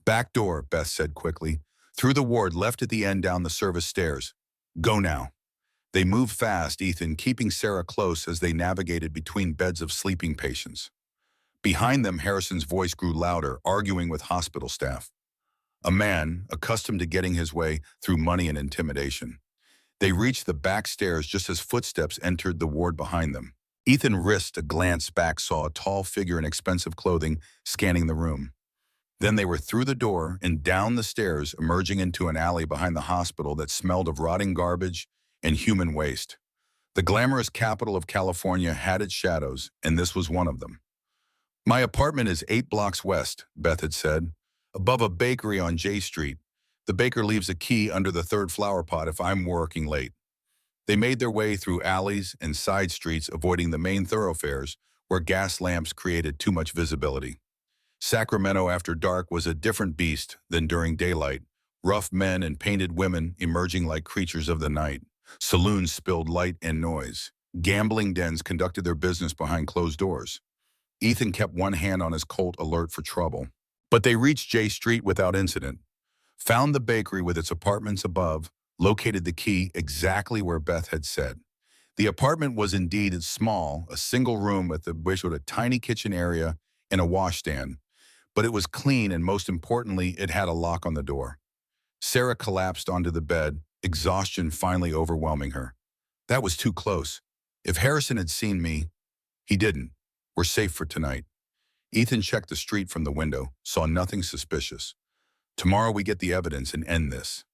[SPEAKER 1] Back door, Beth said quickly. Through the ward left at the end down the service stairs. Go now. They moved fast, Ethan keeping Sarah close as they navigated between beds of sleeping patients. Behind them, Harrison's voice grew louder, arguing with hospital staff. A man, accustomed to getting his way through money and intimidation. They reached the back stairs just as footsteps entered the ward behind them. Ethan risked a glance back, saw a tall figure in expensive clothing scanning the room. Then they were through the door and down the stairs, emerging into an alley behind the hospital that smelled of rotting garbage and human waste. The glamorous capital of California had its shadows, and this was one of them. My apartment is 8 blocks west, Beth had said, above a bakery on J Street. The baker leaves a key under the 3rd flower pot if I'm working late. They made their way through alleys and side streets, avoiding the main thoroughfares where gas lamps created too much visibility. Sacramento after dark was a different beast than during daylight, rough men and painted women emerging like creatures of the night. Saloons spilled light and noise. Gambling dens conducted their business behind closed doors. Ethan kept one hand on his Colt, alert for trouble. But they reached J Street without incident, found the bakery with its apartments above, located the key exactly where Beth had said. The apartment was indeed small, a single room with a tiny kitchen area and a washstand, but it was clean, and most importantly, it had a lock on the door. Sarah collapsed onto the bed, exhaustion finally overwhelming her. That was too close. If Harrison had seen me, he didn't. We're safe for tonight. Ethan checked the street from the window, saw nothing suspicious. Tomorrow we get the evidence and end this.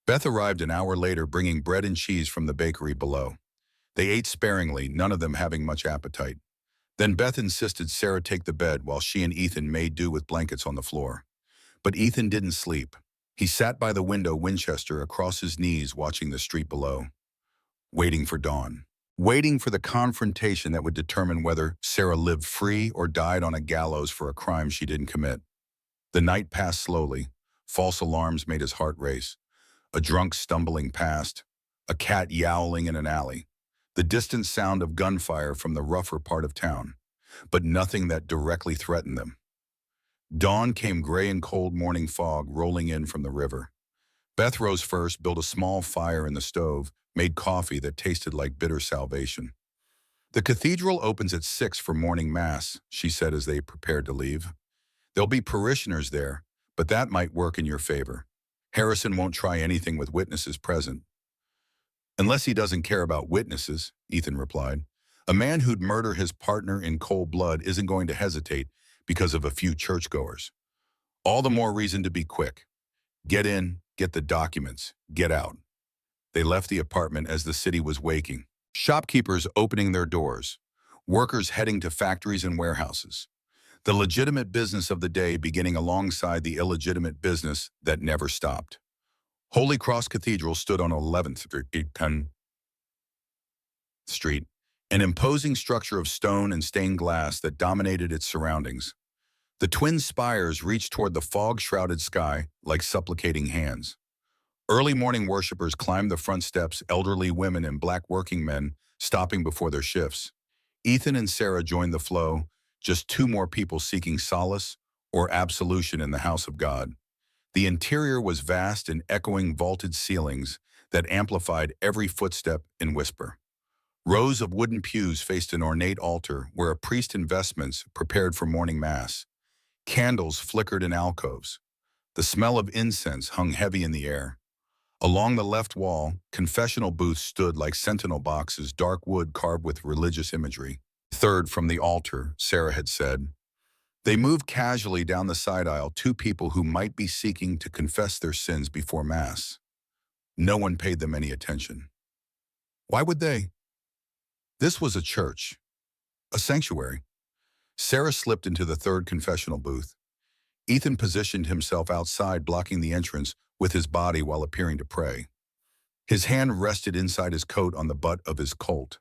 [SPEAKER 1] Beth arrived an hour later, bringing bread and cheese from the bakery below. They ate sparingly, none of them having much appetite. Then Beth insisted Sarah take the bed while she and Ethan made do with blankets on the floor. But Ethan didn't sleep. He sat by the window, Winchester across his knees, watching the street below, waiting for dawn, waiting for the confrontation that would determine whether Sarah lived free or died on a gallows for a crime she didn't commit. The night passed slowly. False alarms made his heart race. A drunk stumbling past, a cat yowling in an alley, the distant sound of gunfire from the rougher part of town, but nothing that directly threatened them. Dawn came, gray and cold morning fog rolling in from the river. Beth rose first, built a small fire in the stove, made coffee that tasted like bitter salvation. The cathedral opens at 6 for morning mass, she said as they prepared to leave. There'll be parishioners there, but that might work in your favor. Harrison won't try anything with witnesses present. Unless he doesn't care about witnesses, Ethan replied. A man who'd murder his partner in cold blood isn't going to hesitate because of a few churchgoers. All the more reason to be quick. Get in, get the documents, get out. They left the apartment as the city was waking. Shopkeepers opening their doors, workers heading to factories and warehouses. The legitimate business of the day beginning alongside the illegitimate business that never stopped. Holy Cross Cathedral stood on 11th Street, an imposing structure of stone and stained glass that dominated its surroundings. The twin spires reached toward the fog-shrouded sky like supplicating hands. Early morning worshipers climbed the front steps, elderly women and black working men stopping before their shifts. Ethan and Sarah joined the flow, just 2 more people seeking solace or absolution in the house of God. The interior was vast and echoing vaulted ceilings that amplified every footstep and whisper. Rows of wooden pews faced an ornate altar where a priest in vestments prepared for morning mass. Candles flickered in alcoves. The smell of incense hung heavy in the air. Along the left wall, confessional booths stood like sentinel boxes, dark wood carved with religious imagery. 3rd from the altar, Sarah had said. They moved casually down the side aisle, 2 people who might be seeking to confess their sins before Mass. No one paid them any attention. Why would they? This was a church, a sanctuary. Sarah slipped into the 3rd confessional booth. Ethan positioned himself outside, blocking the entrance with his body while appearing to pray. His hand rested inside his coat on the butt of his Colt.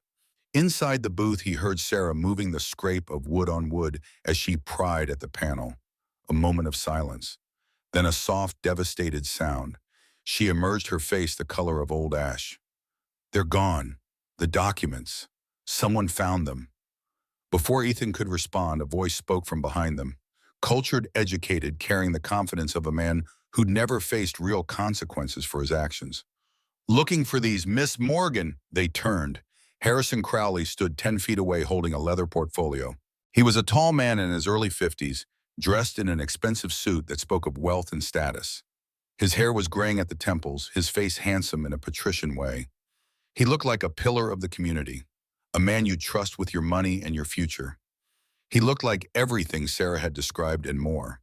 [SPEAKER 1] Inside the booth, he heard Sarah moving the scrape of wood on wood as she pried at the panel. A moment of silence. Then a soft, devastated sound. She emerged, her face the color of old ash. They're gone. The documents. Someone found them. Before Ethan could respond, a voice spoke from behind them. Cultured, educated, carrying the confidence of a man who'd never faced real consequences for his actions. Looking for these, Miss Morgan, they turned. Harrison Crowley stood 10 feet away holding a leather portfolio. He was a tall man in his early 50s, dressed in an expensive suit that spoke of wealth and status. His hair was graying at the temples, his face handsome in a patrician way. He looked like a pillar of the community, a man you trust with your money and your future. He looked like everything Sarah had described and more,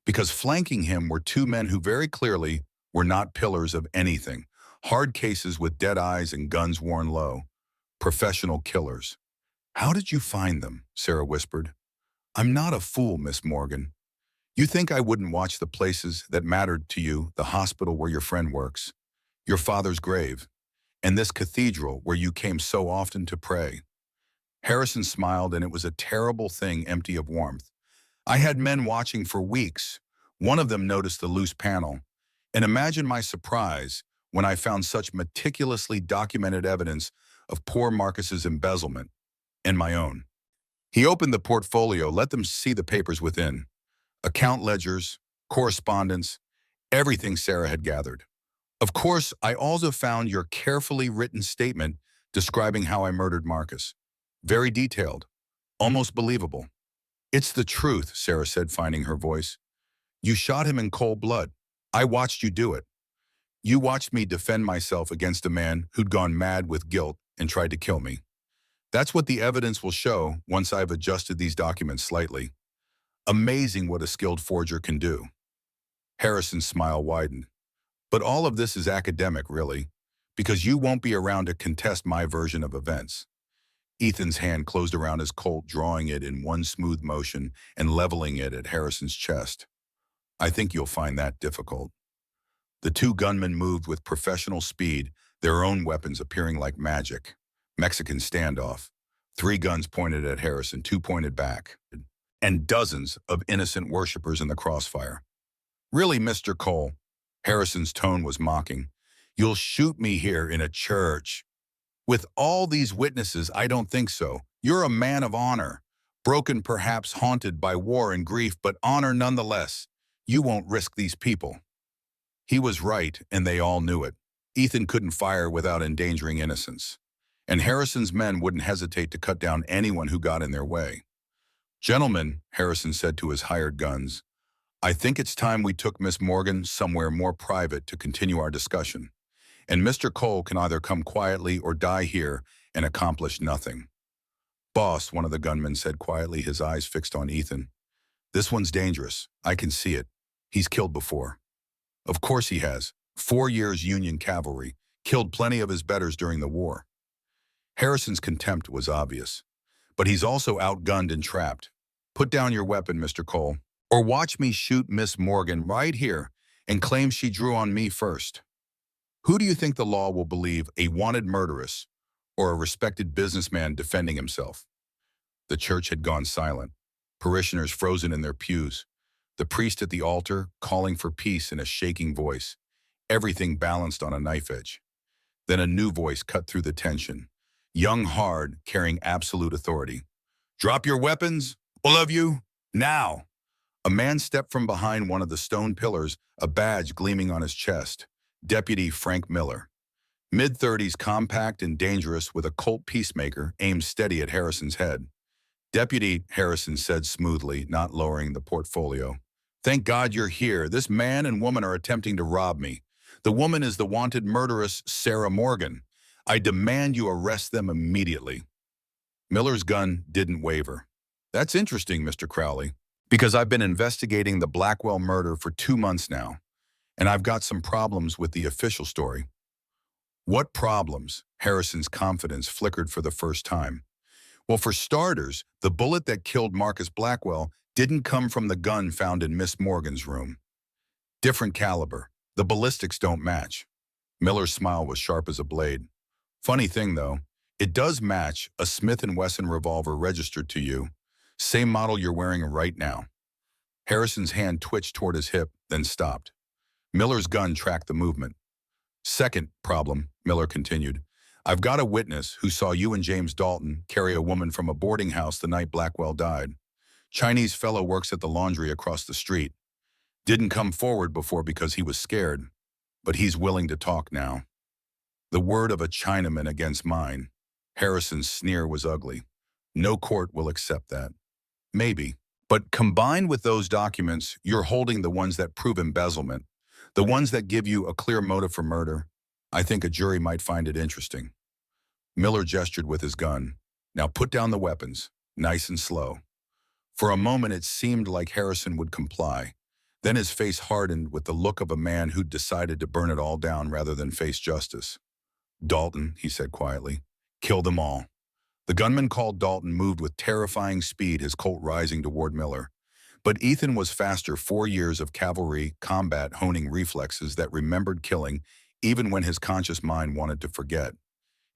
[SPEAKER 1] because flanking him were two men who very clearly were not pillars of anything, hard cases with dead eyes and guns worn low, professional killers. "How did you find them?" Sarah whispered. "I'm not a fool, Miss Morgan. You think I wouldn't watch the places that mattered to you, the hospital where your friend works, your father's grave, and this cathedral where you came so often to pray?" Harrison smiled, and it was a terrible thing empty of warmth. "I had men watching for weeks. One of them noticed the loose panel. And imagine my surprise when I found such meticulously documented evidence of poor Marcus's embezzlement and my own." He opened the portfolio, let them see the papers within. Account ledgers, correspondence, everything Sarah had gathered. "Of course, I also found your carefully written statement describing how I murdered Marcus. Very detailed, almost believable." "It's the truth," Sarah said, finding her voice. "You shot him in cold blood. I watched you do it. You watched me defend myself against a man who'd gone mad with guilt and tried to kill me. That's what the evidence will show once I've adjusted these documents slightly. Amazing what a skilled forger can do." Harrison's smile widened. "But all of this is academic, really, because you won't be around to contest my version of events." Ethan's hand closed around his Colt, drawing it in one smooth motion and leveling it at Harrison's chest. "I think you'll find that difficult." The two gunmen moved with professional speed, their own weapons appearing like magic. Mexican standoff. 3 guns pointed at Harrison, 2 pointed back, and dozens of innocent worshippers in the crossfire. "Really, Mr. Cole?" Harrison's tone was mocking. "You'll shoot me here in a church? With all these witnesses, I don't think so. You're a man of honor. Broken, perhaps haunted by war and grief, but honor nonetheless. You won't risk these people." He was right, and they all knew it. Ethan couldn't fire without endangering innocence. And Harrison's men wouldn't hesitate to cut down anyone who got in their way. "Gentlemen," Harrison said to his hired guns, "I think it's time we took Miss Morgan somewhere more private to continue our discussion. And Mr. Cole can either come quietly or die here and accomplish nothing." "Boss," one of the gunmen said quietly, his eyes fixed on Ethan, "this one's dangerous. I can see it. He's killed before." "Of course he has. 4 years Union cavalry. Killed plenty of his betters during the war." Harrison's contempt was obvious. "But he's also outgunned and trapped. Put down your weapon, Mr. Cole, or watch me shoot Miss Morgan right here and claim she drew on me first. Who do you think the law will believe, a wanted murderess or a respected businessman defending himself?" The church had gone silent, parishioners frozen in their pews, the priest at the altar calling for peace in a shaking voice, everything balanced on a knife edge. Then a new voice cut through the tension, young, hard, carrying absolute authority. "Drop your weapons, all of you, now." A man stepped from behind one of the stone pillars, a badge gleaming on his chest. Deputy Frank Miller. Mid-30s, compact and dangerous, with a Colt Peacemaker aimed steady at Harrison's head. "Deputy," Harrison said smoothly, not lowering the portfolio, "thank God you're here. This man and woman are attempting to rob me. The woman is the wanted murderess, Sarah Morgan. I demand you arrest them immediately." Miller's gun didn't waver. "That's interesting, Mr. Crowley, because I've been investigating the Blackwell murder for 2 months now, and I've got some problems with the official story." "What problems?" Harrison's confidence flickered for the first time. "Well, for starters, the bullet that killed Marcus Blackwell didn't come from the gun found in Miss Morgan's room. Different caliber. The ballistics don't match." Miller's smile was sharp as a blade. "Funny thing, though, It does match a Smith& Wesson revolver registered to you. Same model you're wearing right now. Harrison's hand twitched toward his hip, then stopped. Miller's gun tracked the movement. Second problem, Miller continued. I've got a witness who saw you and James Dalton carry a woman from a boarding house the night Blackwell died. Chinese fellow works at the laundry across the street. Didn't come forward before because he was scared, but he's willing to talk now. The word of a Chinaman against mine. Harrison's sneer was ugly. No court will accept that. Maybe. But combined with those documents, you're holding the ones that prove embezzlement, the ones that give you a clear motive for murder. I think a jury might find it interesting. Miller gestured with his gun. Now put down the weapons, nice and slow. For a moment it seemed like Harrison would comply. Then his face hardened with the look of a man who'd decided to burn it all down rather than face justice. Dalton, he said quietly, kill them all. The gunman called Dalton moved with terrifying speed, his Colt rising toward Miller. But Ethan was faster, 4 years of cavalry combat honing reflexes that remembered killing even when his conscious mind wanted to forget.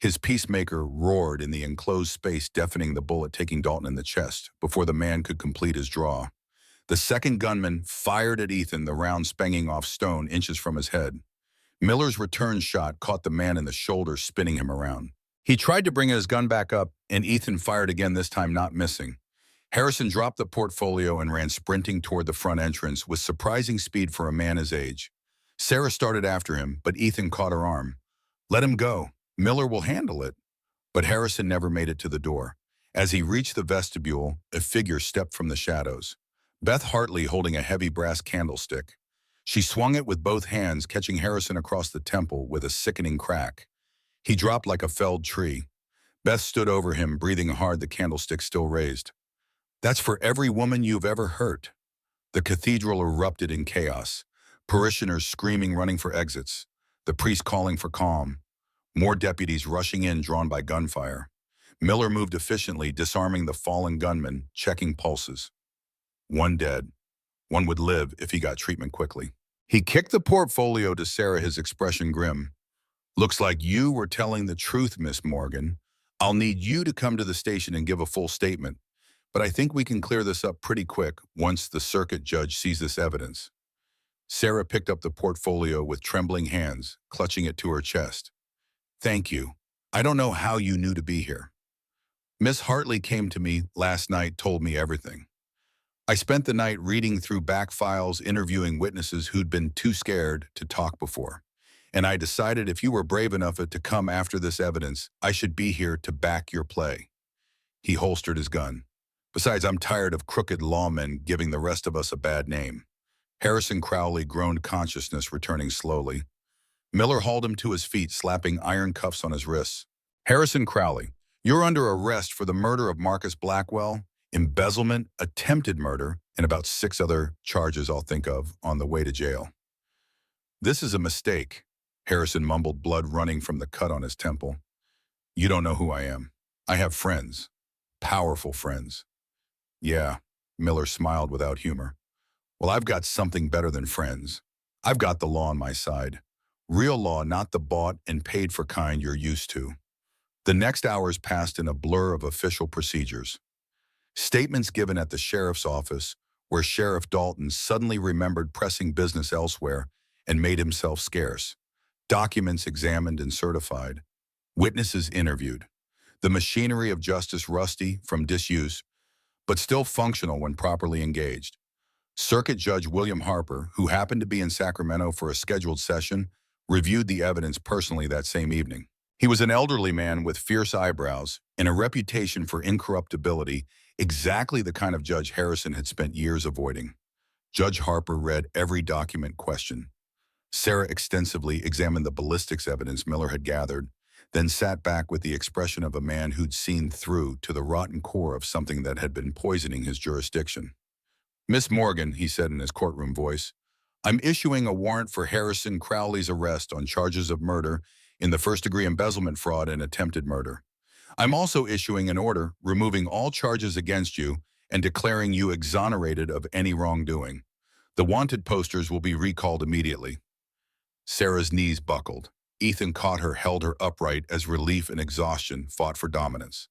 [SPEAKER 1] His peacemaker roared in the enclosed space, deafening the bullet taking Dalton in the chest before the man could complete his draw. The second gunman fired at Ethan, the round spanging off stone inches from his head. Miller's return shot caught the man in the shoulder, spinning him around. He tried to bring his gun back up, and Ethan fired again, this time not missing. Harrison dropped the portfolio and ran sprinting toward the front entrance with surprising speed for a man his age. Sarah started after him, but Ethan caught her arm. Let him go. Miller will handle it. But Harrison never made it to the door. As he reached the vestibule, a figure stepped from the shadows. Beth Hartley holding a heavy brass candlestick. She swung it with both hands, catching Harrison across the temple with a sickening crack. He dropped like a felled tree. Beth stood over him, breathing hard, the candlestick still raised. That's for every woman you've ever hurt. The cathedral erupted in chaos. Parishioners screaming, running for exits. The priest calling for calm. More deputies rushing in, drawn by gunfire. Miller moved efficiently, disarming the fallen gunman, checking pulses. One dead. One would live if he got treatment quickly. He kicked the portfolio to Sarah, his expression grim. Looks like you were telling the truth, Miss Morgan. I'll need you to come to the station and give a full statement. But I think we can clear this up pretty quick once the circuit judge sees this evidence. Sarah picked up the portfolio with trembling hands, clutching it to her chest. Thank you. I don't know how you knew to be here. Miss Hartley came to me last night, told me everything. I spent the night reading through back files, interviewing witnesses who'd been too scared to talk before. And I decided if you were brave enough to come after this evidence, I should be here to back your play. He holstered his gun. Besides, I'm tired of crooked lawmen giving the rest of us a bad name. Harrison Crowley groaned, consciousness returning slowly. Miller hauled him to his feet, slapping iron cuffs on his wrists. Harrison Crowley, you're under arrest for the murder of Marcus Blackwell, embezzlement, attempted murder, and about 6 other charges I'll think of on the way to jail. This is a mistake, Harrison mumbled, blood running from the cut on his temple. You don't know who I am. I have friends. Powerful friends. Yeah, Miller smiled without humor. Well, I've got something better than friends. I've got the law on my side. Real law, not the bought and paid for kind you're used to. The next hours passed in a blur of official procedures. Statements given at the sheriff's office, where Sheriff Dalton suddenly remembered pressing business elsewhere and made himself scarce. Documents examined and certified. Witnesses interviewed. The machinery of justice rusty from disuse, but still functional when properly engaged. Circuit Judge William Harper, who happened to be in Sacramento for a scheduled session, reviewed the evidence personally that same evening. He was an elderly man with fierce eyebrows and a reputation for incorruptibility, exactly the kind of judge Harrison had spent years avoiding. Judge Harper read every document questioned. Sarah extensively examined the ballistics evidence Miller had gathered, then sat back with the expression of a man who'd seen through to the rotten core of something that had been poisoning his jurisdiction. Miss Morgan, he said in his courtroom voice, I'm issuing a warrant for Harrison Crowley's arrest on charges of murder in the first-degree embezzlement, fraud, and attempted murder. I'm also issuing an order removing all charges against you and declaring you exonerated of any wrongdoing. The wanted posters will be recalled immediately. Sarah's knees buckled. Ethan caught her, held her upright as relief and exhaustion fought for dominance.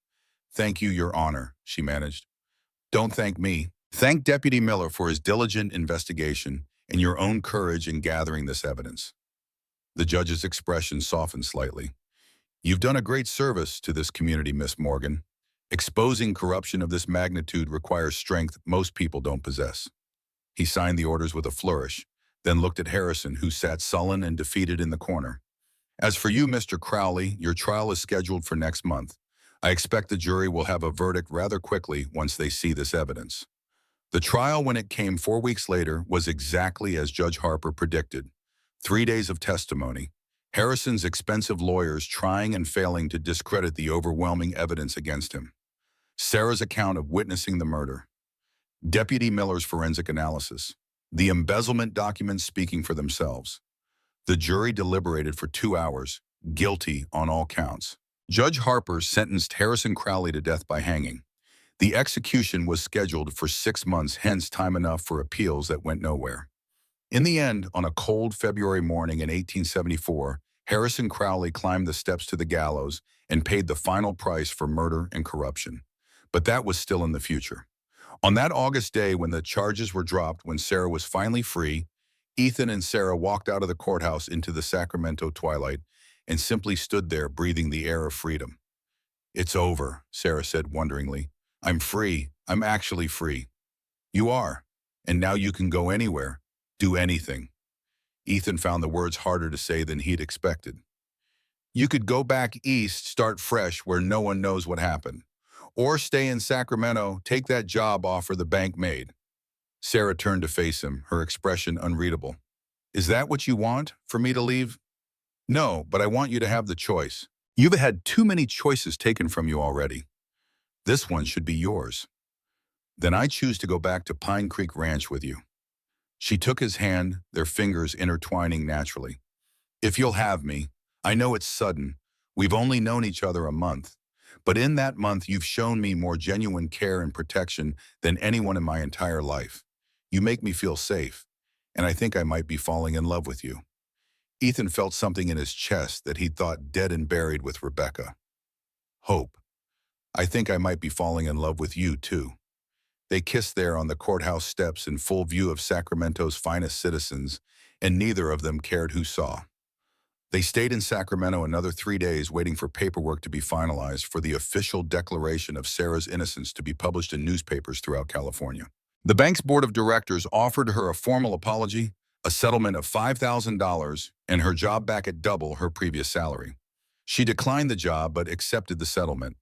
[SPEAKER 1] "Thank you, Your Honor," she managed. "Don't thank me. Thank Deputy Miller for his diligent investigation and your own courage in gathering this evidence." The judge's expression softened slightly. "You've done a great service to this community, Miss Morgan. Exposing corruption of this magnitude requires strength most people don't possess." He signed the orders with a flourish, then looked at Harrison, who sat sullen and defeated in the corner. "As for you, Mr. Crowley, your trial is scheduled for next month. I expect the jury will have a verdict rather quickly once they see this evidence." The trial, when it came 4 weeks later, was exactly as Judge Harper predicted. 3 days of testimony. Harrison's expensive lawyers trying and failing to discredit the overwhelming evidence against him. Sarah's account of witnessing the murder. Deputy Miller's forensic analysis. The embezzlement documents speaking for themselves. The jury deliberated for 2 hours, guilty on all counts. Judge Harper sentenced Harrison Crowley to death by hanging. The execution was scheduled for 6 months, hence time enough for appeals that went nowhere. In the end, on a cold February morning in 1874, Harrison Crowley climbed the steps to the gallows and paid the final price for murder and corruption. But that was still in the future. On that August day when the charges were dropped, when Sarah was finally free, Ethan and Sarah walked out of the courthouse into the Sacramento twilight and simply stood there breathing the air of freedom. "It's over," Sarah said wonderingly. "I'm free. I'm actually free." "You are. And now you can go anywhere, do anything." Ethan found the words harder to say than he'd expected. "You could go back east, start fresh where no one knows what happened. Or stay in Sacramento, take that job offer the bank made." Sarah turned to face him, her expression unreadable. "Is that what you want, for me to leave?" "No, but I want you to have the choice. You've had too many choices taken from you already. This one should be yours." "Then I choose to go back to Pine Creek Ranch with you." She took his hand, their fingers intertwining naturally. "If you'll have me, I know it's sudden. We've only known each other a month. But in that month, you've shown me more genuine care and protection than anyone in my entire life. You make me feel safe, and I think I might be falling in love with you." Ethan felt something in his chest that he'd thought dead and buried with Rebecca. Hope. "I think I might be falling in love with you, too." They kissed there on the courthouse steps in full view of Sacramento's finest citizens, and neither of them cared who saw. They stayed in Sacramento another 3 days waiting for paperwork to be finalized for the official declaration of Sarah's innocence to be published in newspapers throughout California. The bank's board of directors offered her a formal apology, a settlement of $5,000, and her job back at double her previous salary. She declined the job but accepted the settlement.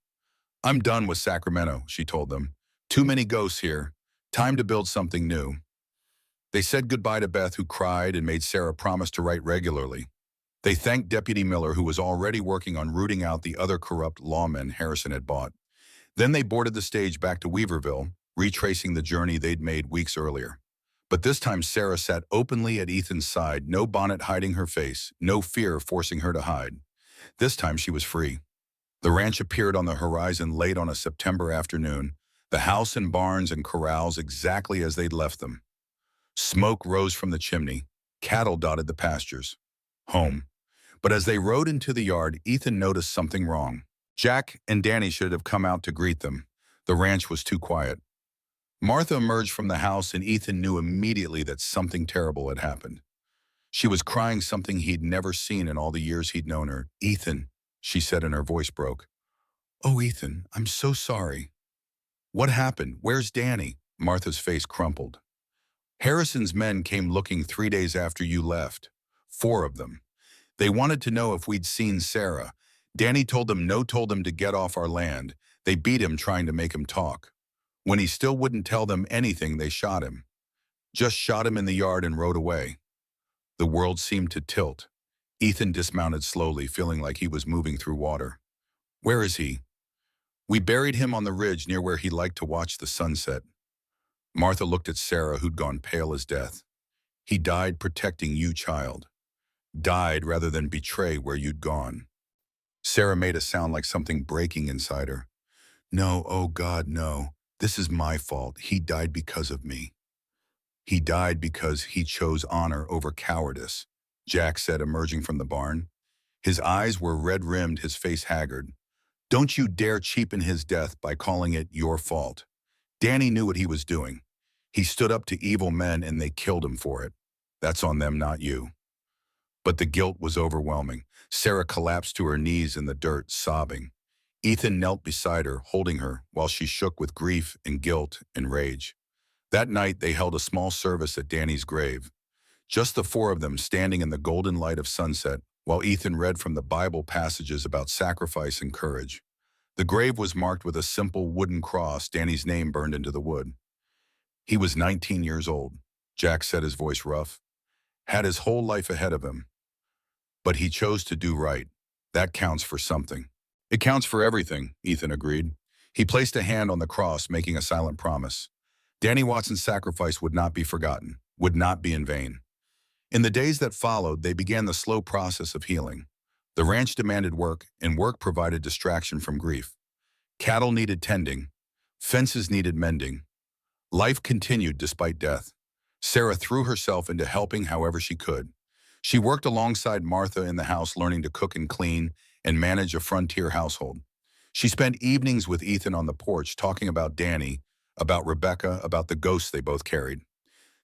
[SPEAKER 1] "I'm done with Sacramento," she told them. "Too many ghosts here. Time to build something new." They said goodbye to Beth, who cried, and made Sarah promise to write regularly. They thanked Deputy Miller, who was already working on rooting out the other corrupt lawmen Harrison had bought. Then they boarded the stage back to Weaverville, retracing the journey they'd made weeks earlier. But this time Sarah sat openly at Ethan's side, no bonnet hiding her face, no fear forcing her to hide. This time she was free. The ranch appeared on the horizon late on a September afternoon, the house and barns and corrals exactly as they'd left them. Smoke rose from the chimney. Cattle dotted the pastures. Home. But as they rode into the yard, Ethan noticed something wrong. Jack and Danny should have come out to greet them. The ranch was too quiet. Martha emerged from the house, and Ethan knew immediately that something terrible had happened. She was crying something he'd never seen in all the years he'd known her. "Ethan," she said, and her voice broke. "Oh, Ethan, I'm so sorry." "What happened? Where's Danny?" Martha's face crumpled. "Harrison's men came looking 3 days after you left. 4 of them. They wanted to know if we'd seen Sarah. Danny told them no, told them to get off our land. They beat him trying to make him talk. When he still wouldn't tell them anything, they shot him. Just shot him in the yard and rode away." The world seemed to tilt. Ethan dismounted slowly, feeling like he was moving through water. "Where is he?" "We buried him on the ridge near where he liked to watch the sunset." Martha looked at Sarah, who'd gone pale as death. "He died protecting you, child. Died rather than betray where you'd gone." Sarah made a sound like something breaking inside her. "No, oh God, no. This is my fault. He died because of me." "He died because he chose honor over cowardice," Jack said, emerging from the barn. His eyes were red-rimmed, his face haggard. Don't you dare cheapen his death by calling it your fault. Danny knew what he was doing. He stood up to evil men and they killed him for it. That's on them, not you. But the guilt was overwhelming. Sarah collapsed to her knees in the dirt, sobbing. Ethan knelt beside her, holding her, while she shook with grief and guilt and rage. That night, they held a small service at Danny's grave. Just the four of them standing in the golden light of sunset, while Ethan read from the Bible passages about sacrifice and courage. The grave was marked with a simple wooden cross, Danny's name burned into the wood. He was 19 years old. Jack said, his voice rough. Had his whole life ahead of him. But he chose to do right. That counts for something. It counts for everything, Ethan agreed. He placed a hand on the cross, making a silent promise. Danny Watson's sacrifice would not be forgotten, would not be in vain. In the days that followed, they began the slow process of healing. The ranch demanded work, and work provided distraction from grief. Cattle needed tending. Fences needed mending. Life continued despite death. Sarah threw herself into helping however she could. She worked alongside Martha in the house, learning to cook and clean and manage a frontier household. She spent evenings with Ethan on the porch talking about Danny, about Rebecca, about the ghosts they both carried.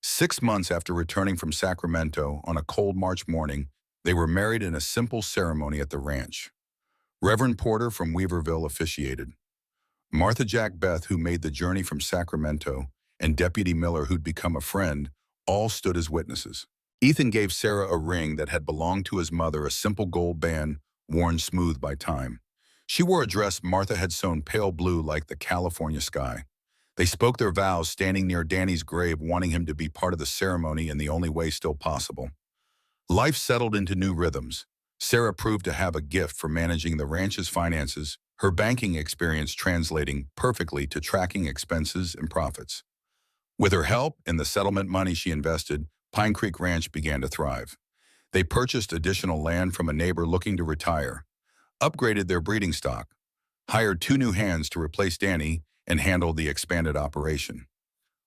[SPEAKER 1] 6 months after returning from Sacramento on a cold March morning, they were married in a simple ceremony at the ranch. Reverend Porter from Weaverville officiated. Martha Jack Beth, who made the journey from Sacramento, and Deputy Miller, who'd become a friend, all stood as witnesses. Ethan gave Sarah a ring that had belonged to his mother, a simple gold band worn smooth by time. She wore a dress Martha had sewn pale blue like the California sky. They spoke their vows standing near Danny's grave, wanting him to be part of the ceremony in the only way still possible. Life settled into new rhythms. Sarah proved to have a gift for managing the ranch's finances, her banking experience translating perfectly to tracking expenses and profits. With her help and the settlement money she invested, Pine Creek Ranch began to thrive. They purchased additional land from a neighbor looking to retire, upgraded their breeding stock, hired 2 new hands to replace Danny, and handled the expanded operation.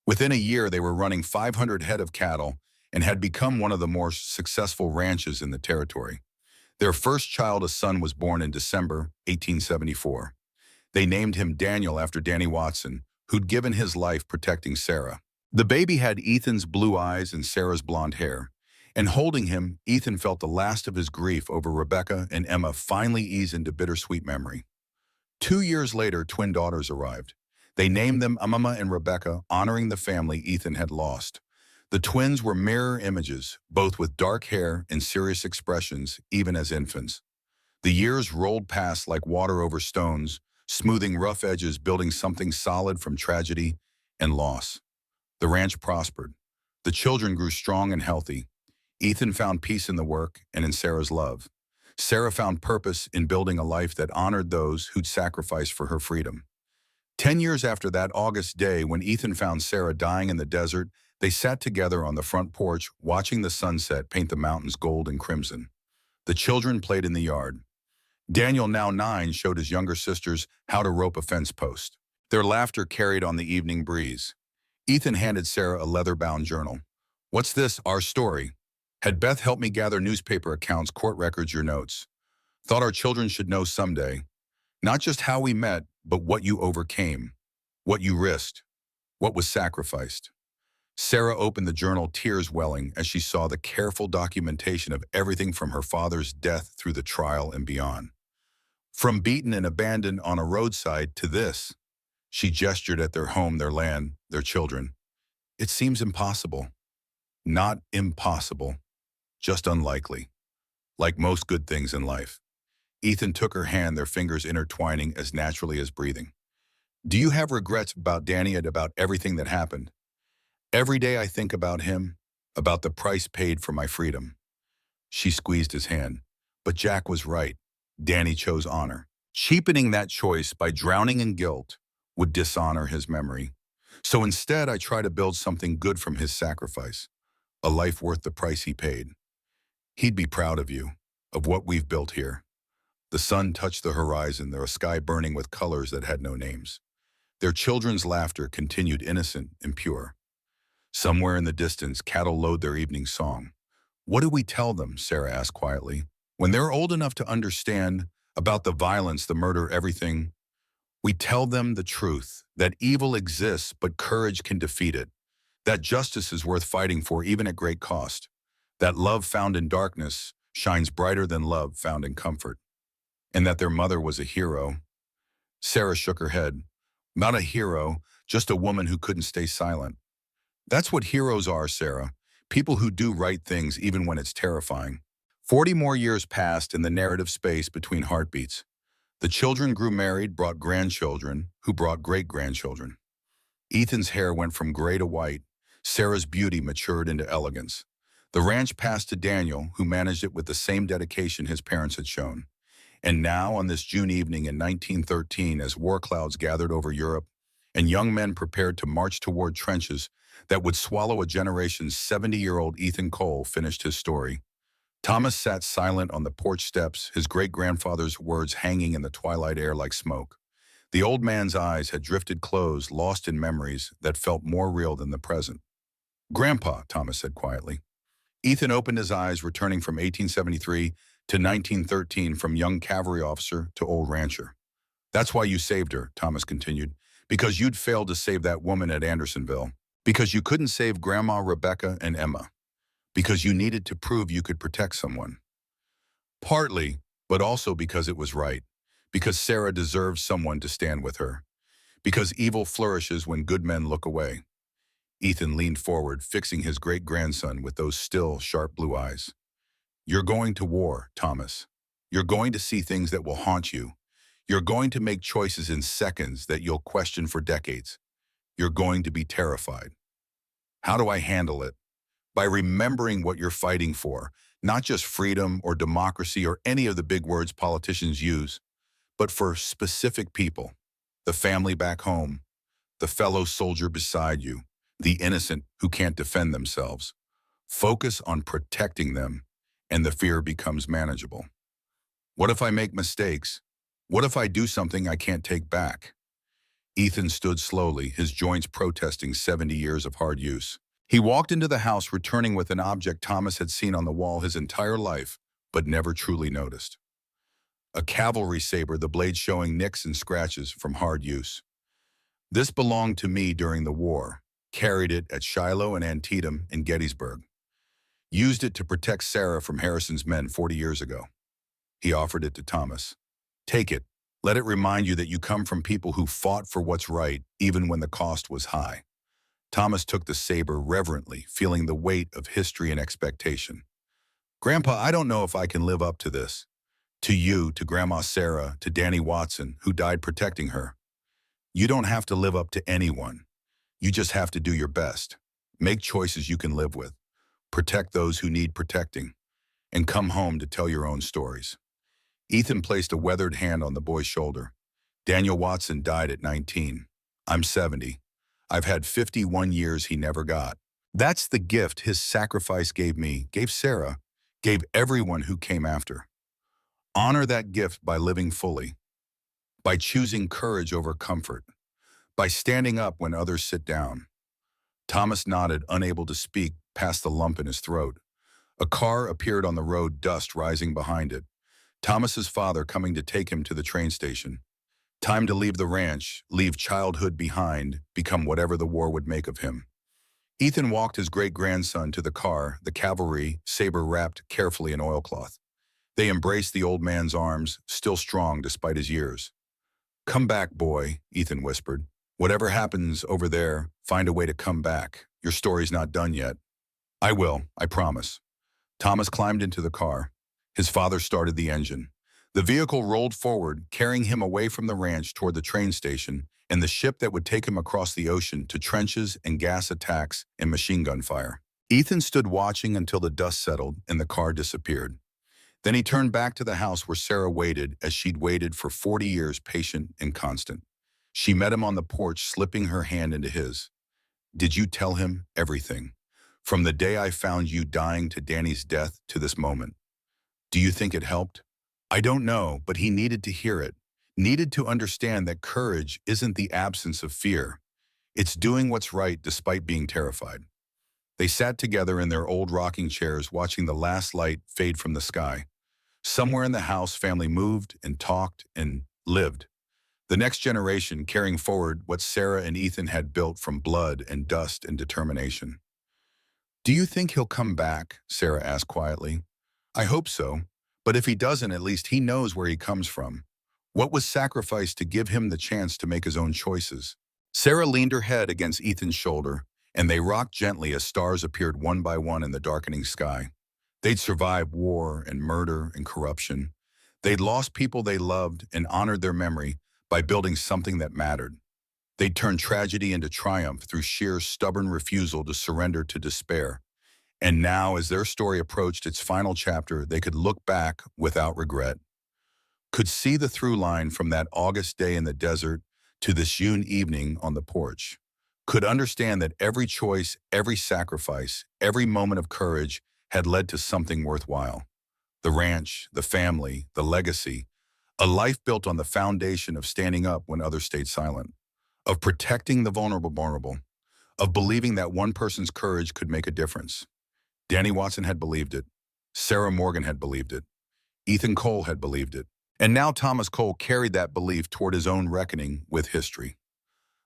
[SPEAKER 1] Within a year, they were running 500 head of cattle and had become one of the more successful ranches in the territory. Their first child, a son, was born in December 1874. They named him Daniel after Danny Watson, who'd given his life protecting Sarah. The baby had Ethan's blue eyes and Sarah's blonde hair, and holding him, Ethan felt the last of his grief over Rebecca and Emma finally ease into bittersweet memory. 2 years later, twin daughters arrived. They named them Emma and Rebecca, honoring the family Ethan had lost. The twins were mirror images, both with dark hair and serious expressions, even as infants. The years rolled past like water over stones, smoothing rough edges, building something solid from tragedy and loss. The ranch prospered. The children grew strong and healthy. Ethan found peace in the work and in Sarah's love. Sarah found purpose in building a life that honored those who'd sacrificed for her freedom. 10 years after that August day when Ethan found Sarah dying in the desert, they sat together on the front porch, watching the sunset paint the mountains gold and crimson. The children played in the yard. Daniel, now 9, showed his younger sisters how to rope a fence post. Their laughter carried on the evening breeze. Ethan handed Sarah a leather-bound journal. "What's this? Our story. Had Beth help me gather newspaper accounts, court records, your notes. Thought our children should know someday. Not just how we met, but what you overcame, what you risked, what was sacrificed." Sarah opened the journal, tears welling as she saw the careful documentation of everything from her father's death through the trial and beyond. From beaten and abandoned on a roadside to this, she gestured at their home, their land, their children. It seems impossible. Not impossible, just unlikely. Like most good things in life. Ethan took her hand, their fingers intertwining as naturally as breathing. "Do you have regrets about Danny and about everything that happened? Every day I think about him, about the price paid for my freedom." She squeezed his hand. But Jack was right. Danny chose honor. Cheapening that choice by drowning in guilt would dishonor his memory. So instead, I try to build something good from his sacrifice, a life worth the price he paid. He'd be proud of you, of what we've built here. The sun touched the horizon, their sky burning with colors that had no names. Their children's laughter continued innocent and pure. Somewhere in the distance, cattle lowed their evening song. "What do we tell them?" Sarah asked quietly. When they're old enough to understand about the violence, the murder, everything, we tell them the truth, that evil exists, but courage can defeat it, that justice is worth fighting for even at great cost, that love found in darkness shines brighter than love found in comfort, and that their mother was a hero. Sarah shook her head. Not a hero, just a woman who couldn't stay silent. That's what heroes are, Sarah. People who do right things even when it's terrifying. 40 more years passed in the narrative space between heartbeats. The children grew married, brought grandchildren, who brought great-grandchildren. Ethan's hair went from gray to white. Sarah's beauty matured into elegance. The ranch passed to Daniel, who managed it with the same dedication his parents had shown. And now, on this June evening in 1913, as war clouds gathered over Europe, and young men prepared to march toward trenches that would swallow a generation's 70-year-old Ethan Cole finished his story. Thomas sat silent on the porch steps, his great-grandfather's words hanging in the twilight air like smoke. The old man's eyes had drifted closed, lost in memories that felt more real than the present. "Grandpa," Thomas said quietly. Ethan opened his eyes, returning from 1873 to 1913, from young cavalry officer to old rancher. "That's why you saved her," Thomas continued, "because you'd failed to save that woman at Andersonville, because you couldn't save Grandma, Rebecca, and Emma, because you needed to prove you could protect someone. Partly, but also because it was right, because Sarah deserved someone to stand with her, because evil flourishes when good men look away." Ethan leaned forward, fixing his great-grandson with those still, sharp blue eyes. "You're going to war, Thomas. You're going to see things that will haunt you. You're going to make choices in seconds that you'll question for decades. You're going to be terrified. How do I handle it? By remembering what you're fighting for, not just freedom or democracy or any of the big words politicians use, but for specific people, the family back home, the fellow soldier beside you, the innocent who can't defend themselves. Focus on protecting them, and the fear becomes manageable. What if I make mistakes? What if I do something I can't take back?" Ethan stood slowly, his joints protesting 70 years of hard use. He walked into the house, returning with an object Thomas had seen on the wall his entire life, but never truly noticed. A cavalry saber, the blade showing nicks and scratches from hard use. "This belonged to me during the war. Carried it at Shiloh and Antietam in Gettysburg. Used it to protect Sarah from Harrison's men 40 years ago." He offered it to Thomas. "Take it. Let it remind you that you come from people who fought for what's right, even when the cost was high." Thomas took the saber reverently, feeling the weight of history and expectation. "Grandpa, I don't know if I can live up to this. To you, to Grandma Sarah, to Danny Watson, who died protecting her. You don't have to live up to anyone. You just have to do your best. Make choices you can live with. Protect those who need protecting. And come home to tell your own stories." Ethan placed a weathered hand on the boy's shoulder. "Daniel Watson died at 19. I'm 70. I've had 51 years he never got. That's the gift his sacrifice gave me, gave Sarah, gave everyone who came after. Honor that gift by living fully, by choosing courage over comfort, by standing up when others sit down." Thomas nodded, unable to speak past the lump in his throat. A car appeared on the road, dust rising behind it. Thomas's father coming to take him to the train station. Time to leave the ranch, leave childhood behind, become whatever the war would make of him. Ethan walked his great-grandson to the car, the cavalry, saber wrapped carefully in oilcloth. They embraced the old man's arms, still strong despite his years. "Come back, boy," Ethan whispered. "Whatever happens over there, find a way to come back. Your story's not done yet." "I will, I promise." Thomas climbed into the car. His father started the engine. The vehicle rolled forward, carrying him away from the ranch toward the train station and the ship that would take him across the ocean to trenches and gas attacks and machine gun fire. Ethan stood watching until the dust settled and the car disappeared. Then he turned back to the house where Sarah waited, as she'd waited for 40 years, patient and constant. She met him on the porch, slipping her hand into his. "Did you tell him everything? From the day I found you dying to Danny's death to this moment. Do you think it helped?" "I don't know, but he needed to hear it. Needed to understand that courage isn't the absence of fear. It's doing what's right despite being terrified." They sat together in their old rocking chairs, watching the last light fade from the sky. Somewhere in the house, family moved and talked and lived. The next generation carrying forward what Sarah and Ethan had built from blood and dust and determination. "Do you think he'll come back?" Sarah asked quietly. "I hope so. But if he doesn't, at least he knows where he comes from. What was sacrificed to give him the chance to make his own choices?" Sarah leaned her head against Ethan's shoulder, and they rocked gently as stars appeared one by one in the darkening sky. They'd survived war and murder and corruption. They'd lost people they loved and honored their memory by building something that mattered. They'd turned tragedy into triumph through sheer stubborn refusal to surrender to despair. And now, as their story approached its final chapter, they could look back without regret. Could see the through line from that August day in the desert to this June evening on the porch. Could understand that every choice, every sacrifice, every moment of courage had led to something worthwhile. The ranch, the family, the legacy, a life built on the foundation of standing up when others stayed silent, of protecting the vulnerable, of believing that one person's courage could make a difference. Danny Watson had believed it. Sarah Morgan had believed it. Ethan Cole had believed it. And now Thomas Cole carried that belief toward his own reckoning with history.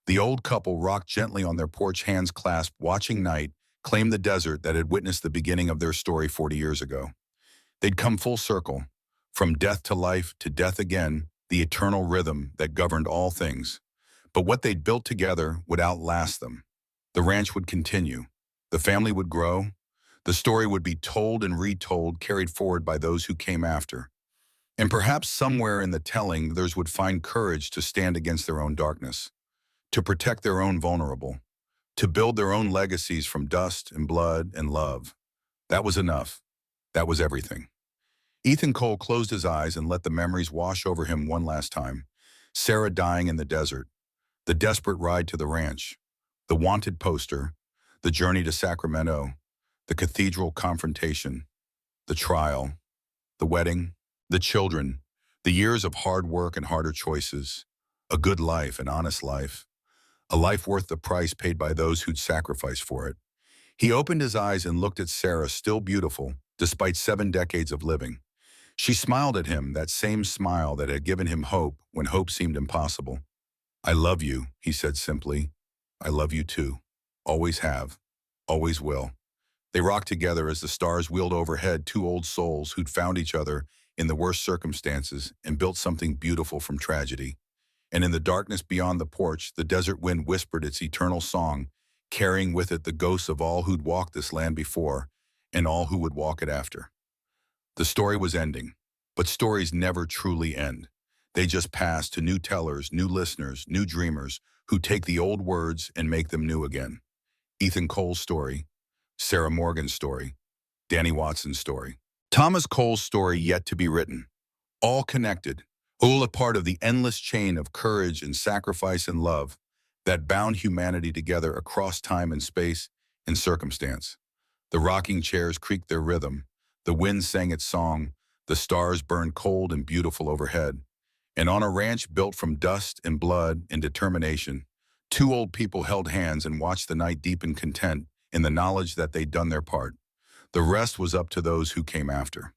[SPEAKER 1] The old couple rocked gently on their porch, hands clasped, watching night claim the desert that had witnessed the beginning of their story 40 years ago. They'd come full circle, from death to life to death again, the eternal rhythm that governed all things. But what they'd built together would outlast them. The ranch would continue. The family would grow. The story would be told and retold, carried forward by those who came after. And perhaps somewhere in the telling, theirs would find courage to stand against their own darkness, to protect their own vulnerable, to build their own legacies from dust and blood and love. That was enough. That was everything. Ethan Cole closed his eyes and let the memories wash over him one last time. Sarah dying in the desert, the desperate ride to the ranch, the wanted poster, the journey to Sacramento, the cathedral confrontation, the trial, the wedding, the children, the years of hard work and harder choices, a good life, an honest life, a life worth the price paid by those who'd sacrificed for it. He opened his eyes and looked at Sarah, still beautiful, despite 7 decades of living. She smiled at him, that same smile that had given him hope when hope seemed impossible. "I love you," he said simply. "I love you too. Always have. Always will." They rocked together as the stars wheeled overhead, two old souls who'd found each other in the worst circumstances and built something beautiful from tragedy. And in the darkness beyond the porch, the desert wind whispered its eternal song, carrying with it the ghosts of all who'd walked this land before and all who would walk it after. The story was ending, but stories never truly end. They just pass to new tellers, new listeners, new dreamers who take the old words and make them new again. Ethan Cole's story, Sarah Morgan's story, Danny Watson's story, Thomas Cole's story yet to be written. All connected, all a part of the endless chain of courage and sacrifice and love that bound humanity together across time and space and circumstance. The rocking chairs creaked their rhythm, the wind sang its song, the stars burned cold and beautiful overhead. And on a ranch built from dust and blood and determination, two old people held hands and watched the night deepen content in the knowledge that they'd done their part. The rest was up to those who came after.